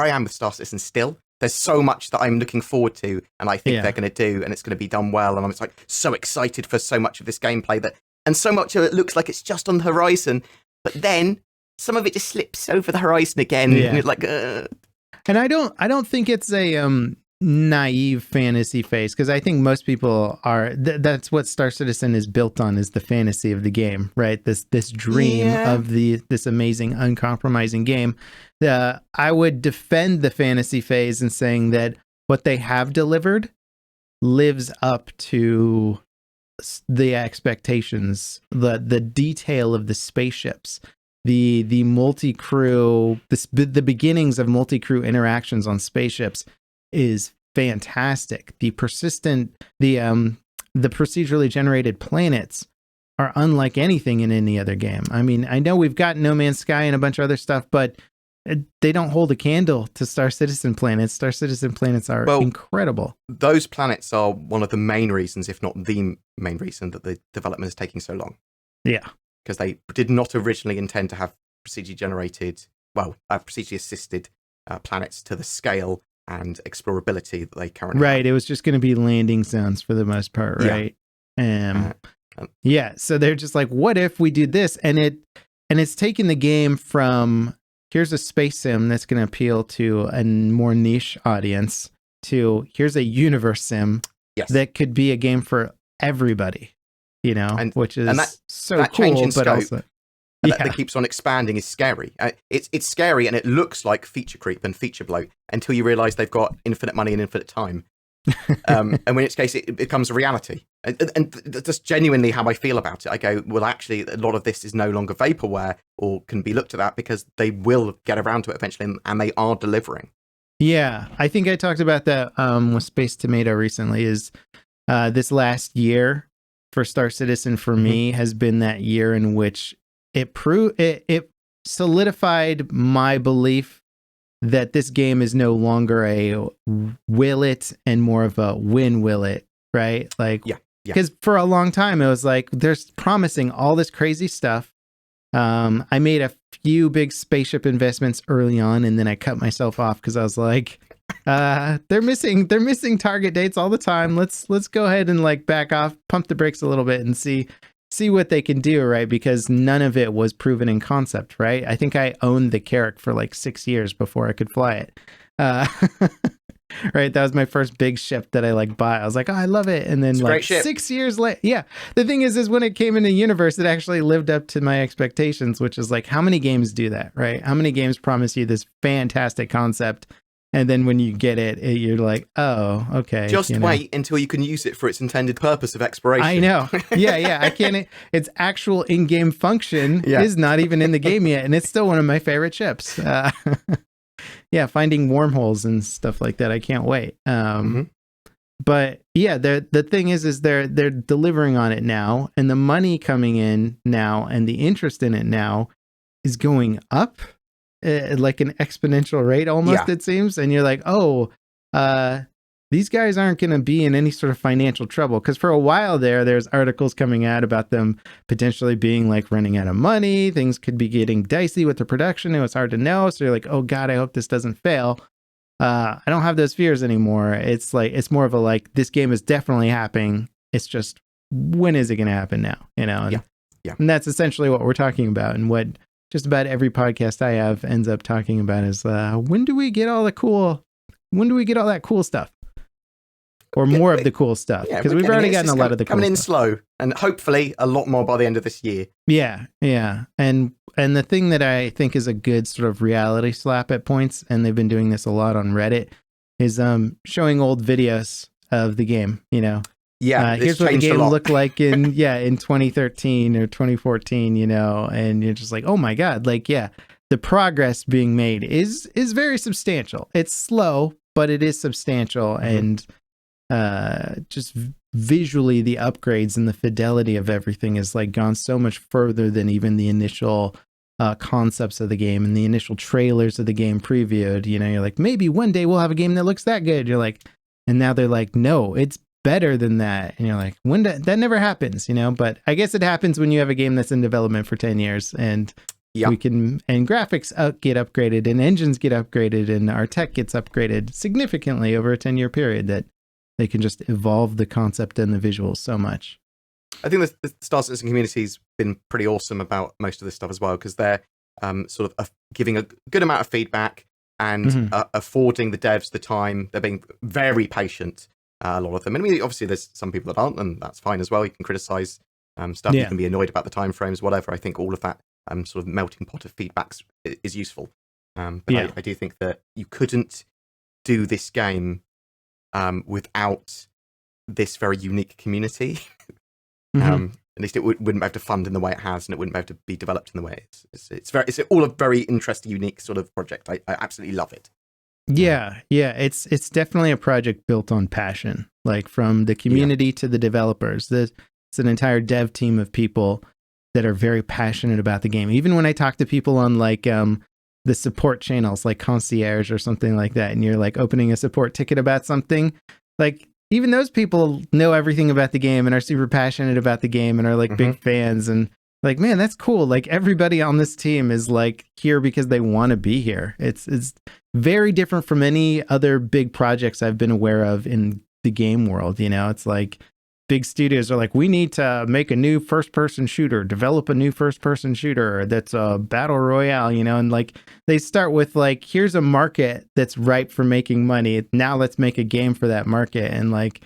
I am with Star Citizen still. There's so much that I'm looking forward to, and I think they're going to do, and it's going to be done well. And I'm like so excited for so much of this gameplay and so much of it looks like it's just on the horizon. But then some of it just slips over the horizon again. Yeah. And you're like, And I don't think it's a naive fantasy phase, because I think most people are. That's what Star Citizen is built on, is the fantasy of the game, right? This dream of this amazing, uncompromising game. I would defend the fantasy phase in saying that what they have delivered lives up to the expectations, the detail of the spaceships, the multi-crew, the beginnings of multi-crew interactions on spaceships is fantastic. The procedurally generated planets are unlike anything in any other game. I mean, I know we've got No Man's Sky and a bunch of other stuff, but they don't hold a candle to Star Citizen planets. Star Citizen planets are incredible. Those planets are one of the main reasons, if not the main reason, that the development is taking so long. Yeah. Because they did not originally intend to have procedurally assisted planets to the scale and explorability that they currently have. It was just going to be landing zones for the most part, right? So they're just like, what if we do this? And it's taking the game from, here's a space sim that's going to appeal to a more niche audience, to here's a universe sim that could be a game for everybody, which is so that cool, change in but scope, also that keeps on expanding is scary. It's scary, and it looks like feature creep and feature bloat until you realize they've got infinite money and infinite time. And in its case, it becomes a reality. And that's genuinely how I feel about it. I go, well, actually, a lot of this is no longer vaporware or can be looked at because they will get around to it eventually, and they are delivering. Yeah, I think I talked about that with Space Tomato recently, is this last year for Star Citizen for me has been that year in which it solidified my belief that this game is no longer a will it and more of a win will it, right? Like, because for a long time it was like, there's promising all this crazy stuff. I made a few big spaceship investments early on, and then I cut myself off because I was like, they're missing target dates all the time. Let's go ahead and like back off, pump the brakes a little bit, and see what they can do, right? Because none of it was proven in concept, right? I think I owned the Carrack for like 6 years before I could fly it. Right, that was my first big ship that I like bought. I was like, oh, I love it. And then like 6 years later, the thing is when it came into universe, it actually lived up to my expectations, which is like, how many games do that, right? How many games promise you this fantastic concept, and then when you get it, you're like, oh, okay. Just wait until you can use it for its intended purpose of exploration. I know. Yeah. I can't. Its actual in-game function is not even in the game yet, and it's still one of my favorite ships. Finding wormholes and stuff like that. I can't wait. But yeah, the thing is they're delivering on it now, and the money coming in now, and the interest in it now is going up. Like an exponential rate almost, it seems. And you're like, these guys aren't going to be in any sort of financial trouble. Because for a while there's articles coming out about them potentially being like running out of money. Things could be getting dicey with the production. It was hard to know. So you're like, oh God, I hope this doesn't fail. I don't have those fears anymore. It's like, it's more of a like, this game is definitely happening. It's just, when is it going to happen now? And that's essentially what we're talking about, and what just about every podcast I have ends up talking about is when do we get all that cool stuff, or more of the cool stuff? Because we've already gotten a lot of the cool coming in stuff. slow, and hopefully a lot more by the end of this year. Yeah. And the thing that I think is a good sort of reality slap at points, and they've been doing this a lot on Reddit, is showing old videos of the game. Here's what the game looked like in 2013 or 2014, and you're just like, oh my God, like, the progress being made is very substantial. It's slow, but it is substantial. And just visually, the upgrades and the fidelity of everything is like gone so much further than even the initial concepts of the game and the initial trailers of the game previewed. You're like, maybe one day we'll have a game that looks that good. You're like, and now they're like, no, it's better than that. And you're like, that never happens, but I guess it happens when you have a game that's in development for 10 years, and and graphics get upgraded, and engines get upgraded, and our tech gets upgraded significantly over a 10-year period, that they can just evolve the concept and the visuals so much. I think the Star Citizen community's been pretty awesome about most of this stuff as well, because they're sort of giving a good amount of feedback and affording the devs the time. They're being very patient, a lot of them. And I mean, obviously, there's some people that aren't, and that's fine as well. You can criticize stuff. You can be annoyed about the time frames, whatever. I think all of that sort of melting pot of feedbacks is useful. But I do think that you couldn't do this game without this very unique community. At least it wouldn't have to fund in the way it has, and it wouldn't have to be developed in the way it's all a very interesting, unique sort of project. I absolutely love it. Yeah, it's definitely a project built on passion, like from the community to the developers. It's an entire dev team of people that are very passionate about the game. Even when I talk to people on like the support channels, like Concierge or something like that, and you're like opening a support ticket about something, like even those people know everything about the game and are super passionate about the game and are like big fans, and like, man, that's cool. Like everybody on this team is like here because they want to be here. It's very different from any other big projects I've been aware of in the game world. You know, it's like big studios are like, we need to make a new first-person shooter, develop a new first-person shooter that's a battle royale, you know, and like they start with like, here's a market that's ripe for making money. Now let's make a game for that market. And like,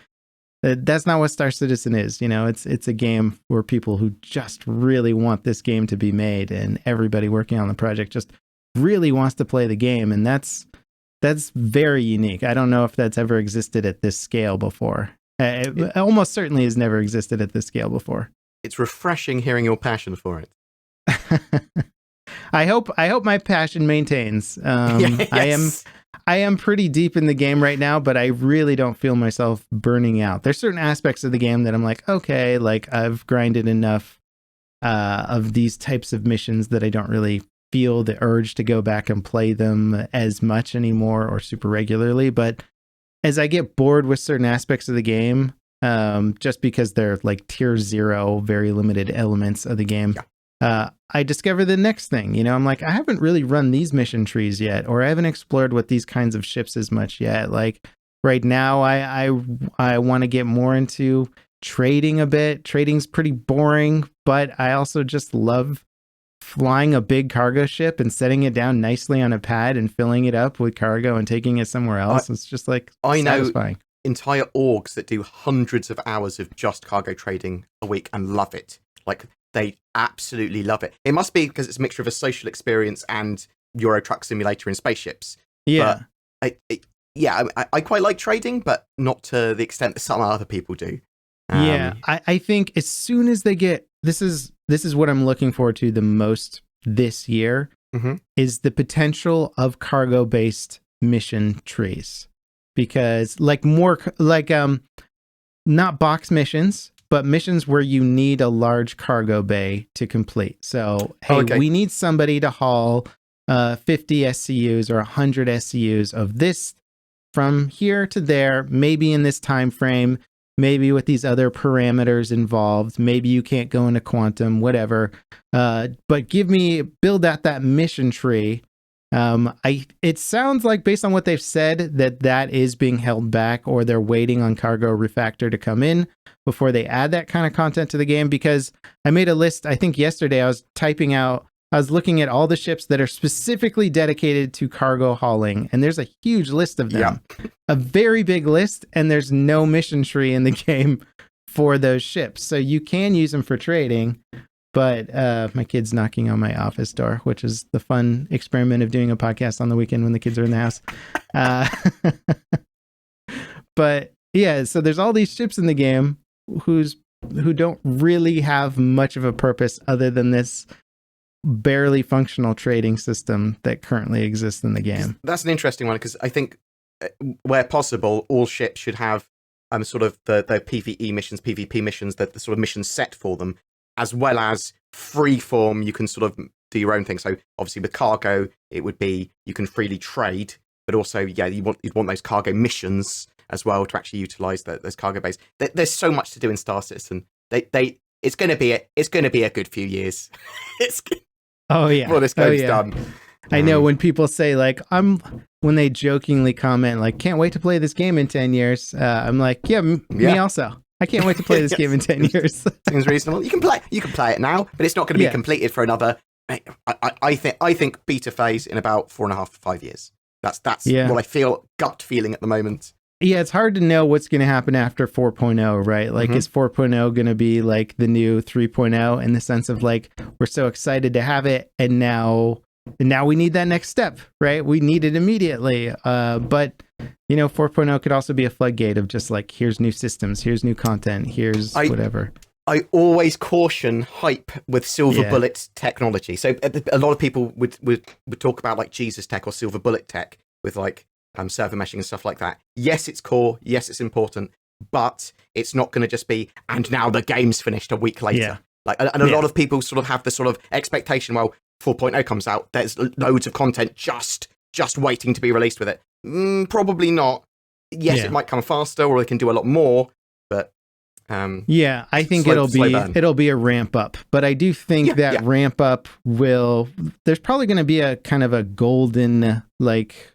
that's not what Star Citizen is. You know, it's a game for people who just really want this game to be made, and everybody working on the project just really wants to play the game. And that's very unique. I don't know if that's ever existed at this scale before. It almost certainly has never existed at this scale before. It's refreshing hearing your passion for it. I hope my passion maintains. Yes. I am pretty deep in the game right now, but I really don't feel myself burning out. There's certain aspects of the game that I'm like, okay, like I've grinded enough of these types of missions that I don't really feel the urge to go back and play them as much anymore or super regularly. But as I get bored with certain aspects of the game, just because they're like tier 0, very limited elements of the game, I discover the next thing. You know, I'm like, I haven't really run these mission trees yet, or I haven't explored what these kinds of ships as much yet. Like right now, I want to get more into trading a bit. Trading's pretty boring, but I also just love flying a big cargo ship and setting it down nicely on a pad and filling it up with cargo and taking it somewhere else. It's just like satisfying. Know entire orgs that do hundreds of hours of just cargo trading a week and love it. Like they absolutely love it. It must be because it's a mixture of a social experience and Euro Truck Simulator in spaceships. Yeah. But I quite like trading, but not to the extent that some other people do. I think as soon as they get this is what I'm looking forward to the most this year, is the potential of cargo based mission trees, because like more like not box missions, but missions where you need a large cargo bay to complete. So hey, we need somebody to haul 50 SCUs or 100 SCUs of this from here to there, maybe in this time frame. Maybe with these other parameters involved, maybe you can't go into quantum, whatever. But build out that mission tree. It sounds like based on what they've said that is being held back, or they're waiting on Cargo Refactor to come in before they add that kind of content to the game. Because I made a list, I think yesterday I was looking at all the ships that are specifically dedicated to cargo hauling, and there's a huge list of them. Yeah. A very big list, and there's no mission tree in the game for those ships. So you can use them for trading, but my kid's knocking on my office door, which is the fun experiment of doing a podcast on the weekend when the kids are in the house. But yeah, so there's all these ships in the game who don't really have much of a purpose other than this barely functional trading system that currently exists in the game. That's an interesting one, because I think where possible, all ships should have sort of the PvE missions, PvP missions, the sort of missions set for them, as well as freeform. You can sort of do your own thing. So obviously with cargo, it would be you can freely trade, but also you'd want those cargo missions as well to actually utilize those cargo bays. There's so much to do in Star Citizen. It's going to be a good few years. Before this game's done. I know when people say like when they jokingly comment like, can't wait to play this game in 10 years. I'm like, me also. I can't wait to play this game in 10 years. Seems reasonable. You can play it now, but it's not going to be completed for another I think beta phase in about 4.5 to 5 years. That's what I feel, gut feeling at the moment. Yeah, it's hard to know what's going to happen after 4.0, right? Like, is 4.0 going to be like the new 3.0 in the sense of like, we're so excited to have it, and now we need that next step, right? We need it immediately. But, 4.0 could also be a floodgate of just like, here's new systems, here's new content, here's whatever. I always caution hype with silver bullet technology. So a lot of people would talk about like Jesus tech or silver bullet tech with like server meshing and stuff like that. Yes, it's core. Yes, it's important, but it's not going to just be, and now the game's finished a week later. Yeah. And a lot of people sort of have this sort of expectation, well, 4.0 comes out, there's loads of content just waiting to be released with it. Probably not. Yes, it might come faster, or they can do a lot more, but I think it'll be a ramp up, but I do think that ramp up there's probably going to be a kind of a golden like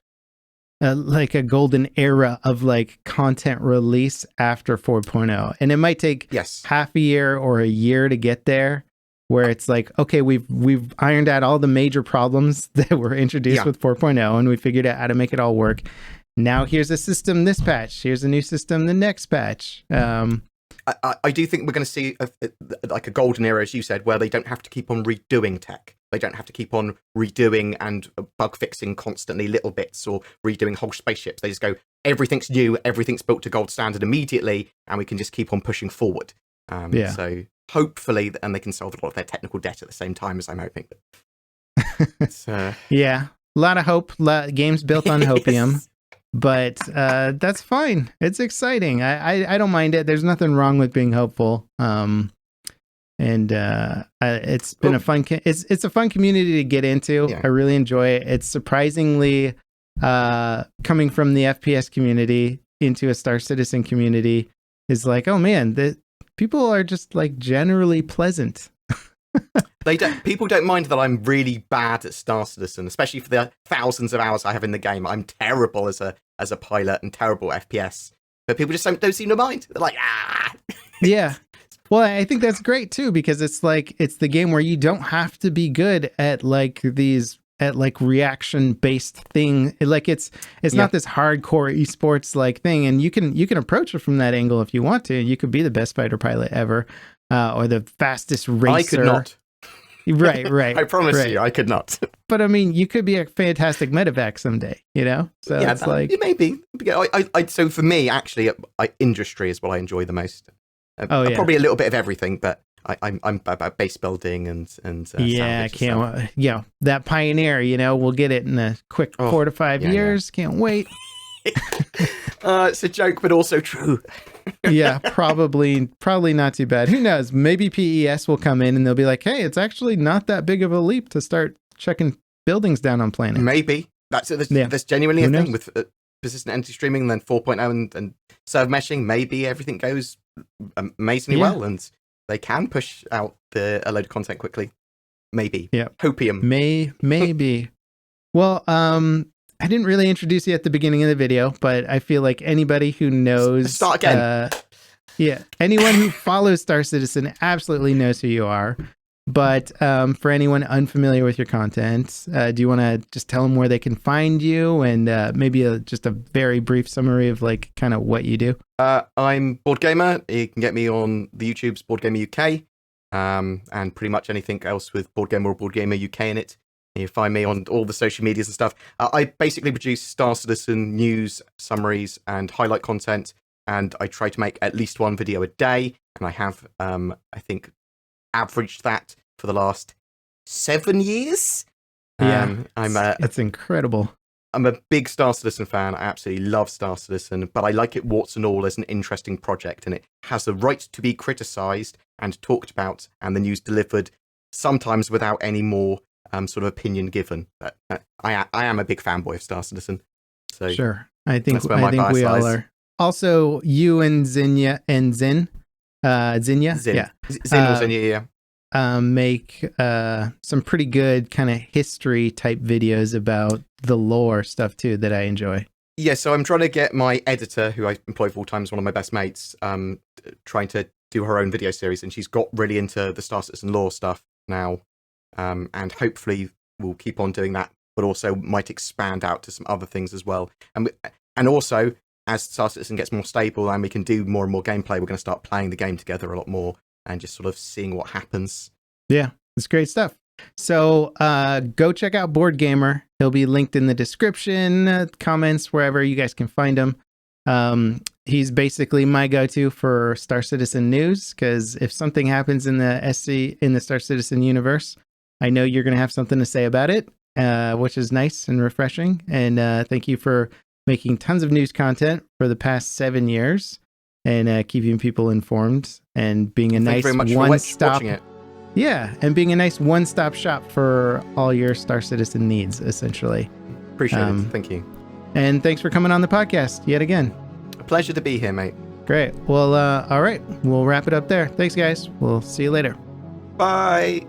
a golden era of like content release after 4.0, and it might take half a year or a year to get there, where it's like, okay, we've ironed out all the major problems that were introduced with 4.0, and we figured out how to make it all work. Now here's a system this patch, here's a new system the next patch. I do think we're going to see like a golden era, as you said, where they don't have to keep on redoing tech. They don't have to keep on redoing and bug fixing constantly little bits or redoing whole spaceships. They just go, everything's new, everything's built to gold standard immediately, and we can just keep on pushing forward. So hopefully, and they can solve a lot of their technical debt at the same time, as I'm hoping. Yeah, a lot of hope. Games built on hopium. But that's fine. It's exciting. I don't mind it. There's nothing wrong with being hopeful. It's been a fun. It's a fun community to get into. Yeah. I really enjoy it. It's surprisingly coming from the FPS community into a Star Citizen community is like, oh man, the people are just like generally pleasant. People don't mind that I'm really bad at Star Citizen, especially for the thousands of hours I have in the game. I'm terrible as a pilot and terrible FPS, but people just don't seem to mind. They're like, Yeah. Well, I think that's great too, because it's like, it's the game where you don't have to be good at like reaction based thing. Like it's not this hardcore esports like thing. And you can approach it from that angle if you want to. You could be the best fighter pilot ever, or the fastest racer. I could not. Right. I promise you, I could not. But I mean, you could be a fantastic medevac someday, So it's like maybe. So for me, actually, industry is what I enjoy the most. Probably a little bit of everything, but I'm about base building and that pioneer. We'll get it in a quick 4 to 5 years. Can't wait. It's a joke, but also true. Yeah, probably not too bad. Who knows? Maybe PES will come in and they'll be like, hey, it's actually not that big of a leap to start checking buildings down on planets. Maybe. That's genuinely a thing with persistent entity streaming and then 4.0 and server meshing. Maybe everything goes amazingly well and they can push out a load of content quickly. Maybe. Yeah. Hopium. Maybe. Well, I didn't really introduce you at the beginning of the video, but I feel like anybody who knows... Start again. Anyone who follows Star Citizen absolutely knows who you are. But for anyone unfamiliar with your content, do you want to just tell them where they can find you and maybe just a very brief summary of like kind of what you do? I'm Board Gamer. You can get me on the YouTube's Board Gamer UK and pretty much anything else with Board Gamer or Board Gamer UK in it. You find me on all the social medias and stuff. I basically produce Star Citizen news, summaries, and highlight content, and I try to make at least one video a day, and I have, I think, averaged that for the last 7 years. That's incredible. I'm a big Star Citizen fan. I absolutely love Star Citizen, but I like it warts and all as an interesting project, and it has the right to be criticised and talked about, and the news delivered, sometimes without any more sort of opinion given. But I am a big fanboy of Star Citizen. So sure, I think we all are. Also, you and Zinnia and Zin, Zin or Zinnia, make some pretty good kind of history type videos about the lore stuff too that I enjoy. Yeah, so I'm trying to get my editor, who I employ full time as one of my best mates, trying to do her own video series, and she's got really into the Star Citizen lore stuff now. and hopefully we'll keep on doing that, but also might expand out to some other things as well. And also, as Star Citizen gets more stable and we can do more and more gameplay, we're going to start playing the game together a lot more and just sort of seeing what happens. Yeah, it's great stuff. So go check out Board Gamer. He'll be linked in the description, comments, wherever you guys can find him. He's basically my go-to for Star Citizen news, because if something happens in the Star Citizen universe, I know you're going to have something to say about it, which is nice and refreshing. And thank you for making tons of news content for the past 7 years and keeping people informed and being a nice one-stop. Yeah, and being a nice one-stop shop for all your Star Citizen needs, essentially. Appreciate it. Thank you. And thanks for coming on the podcast yet again. A pleasure to be here, mate. Great. Well, all right. We'll wrap it up there. Thanks, guys. We'll see you later. Bye.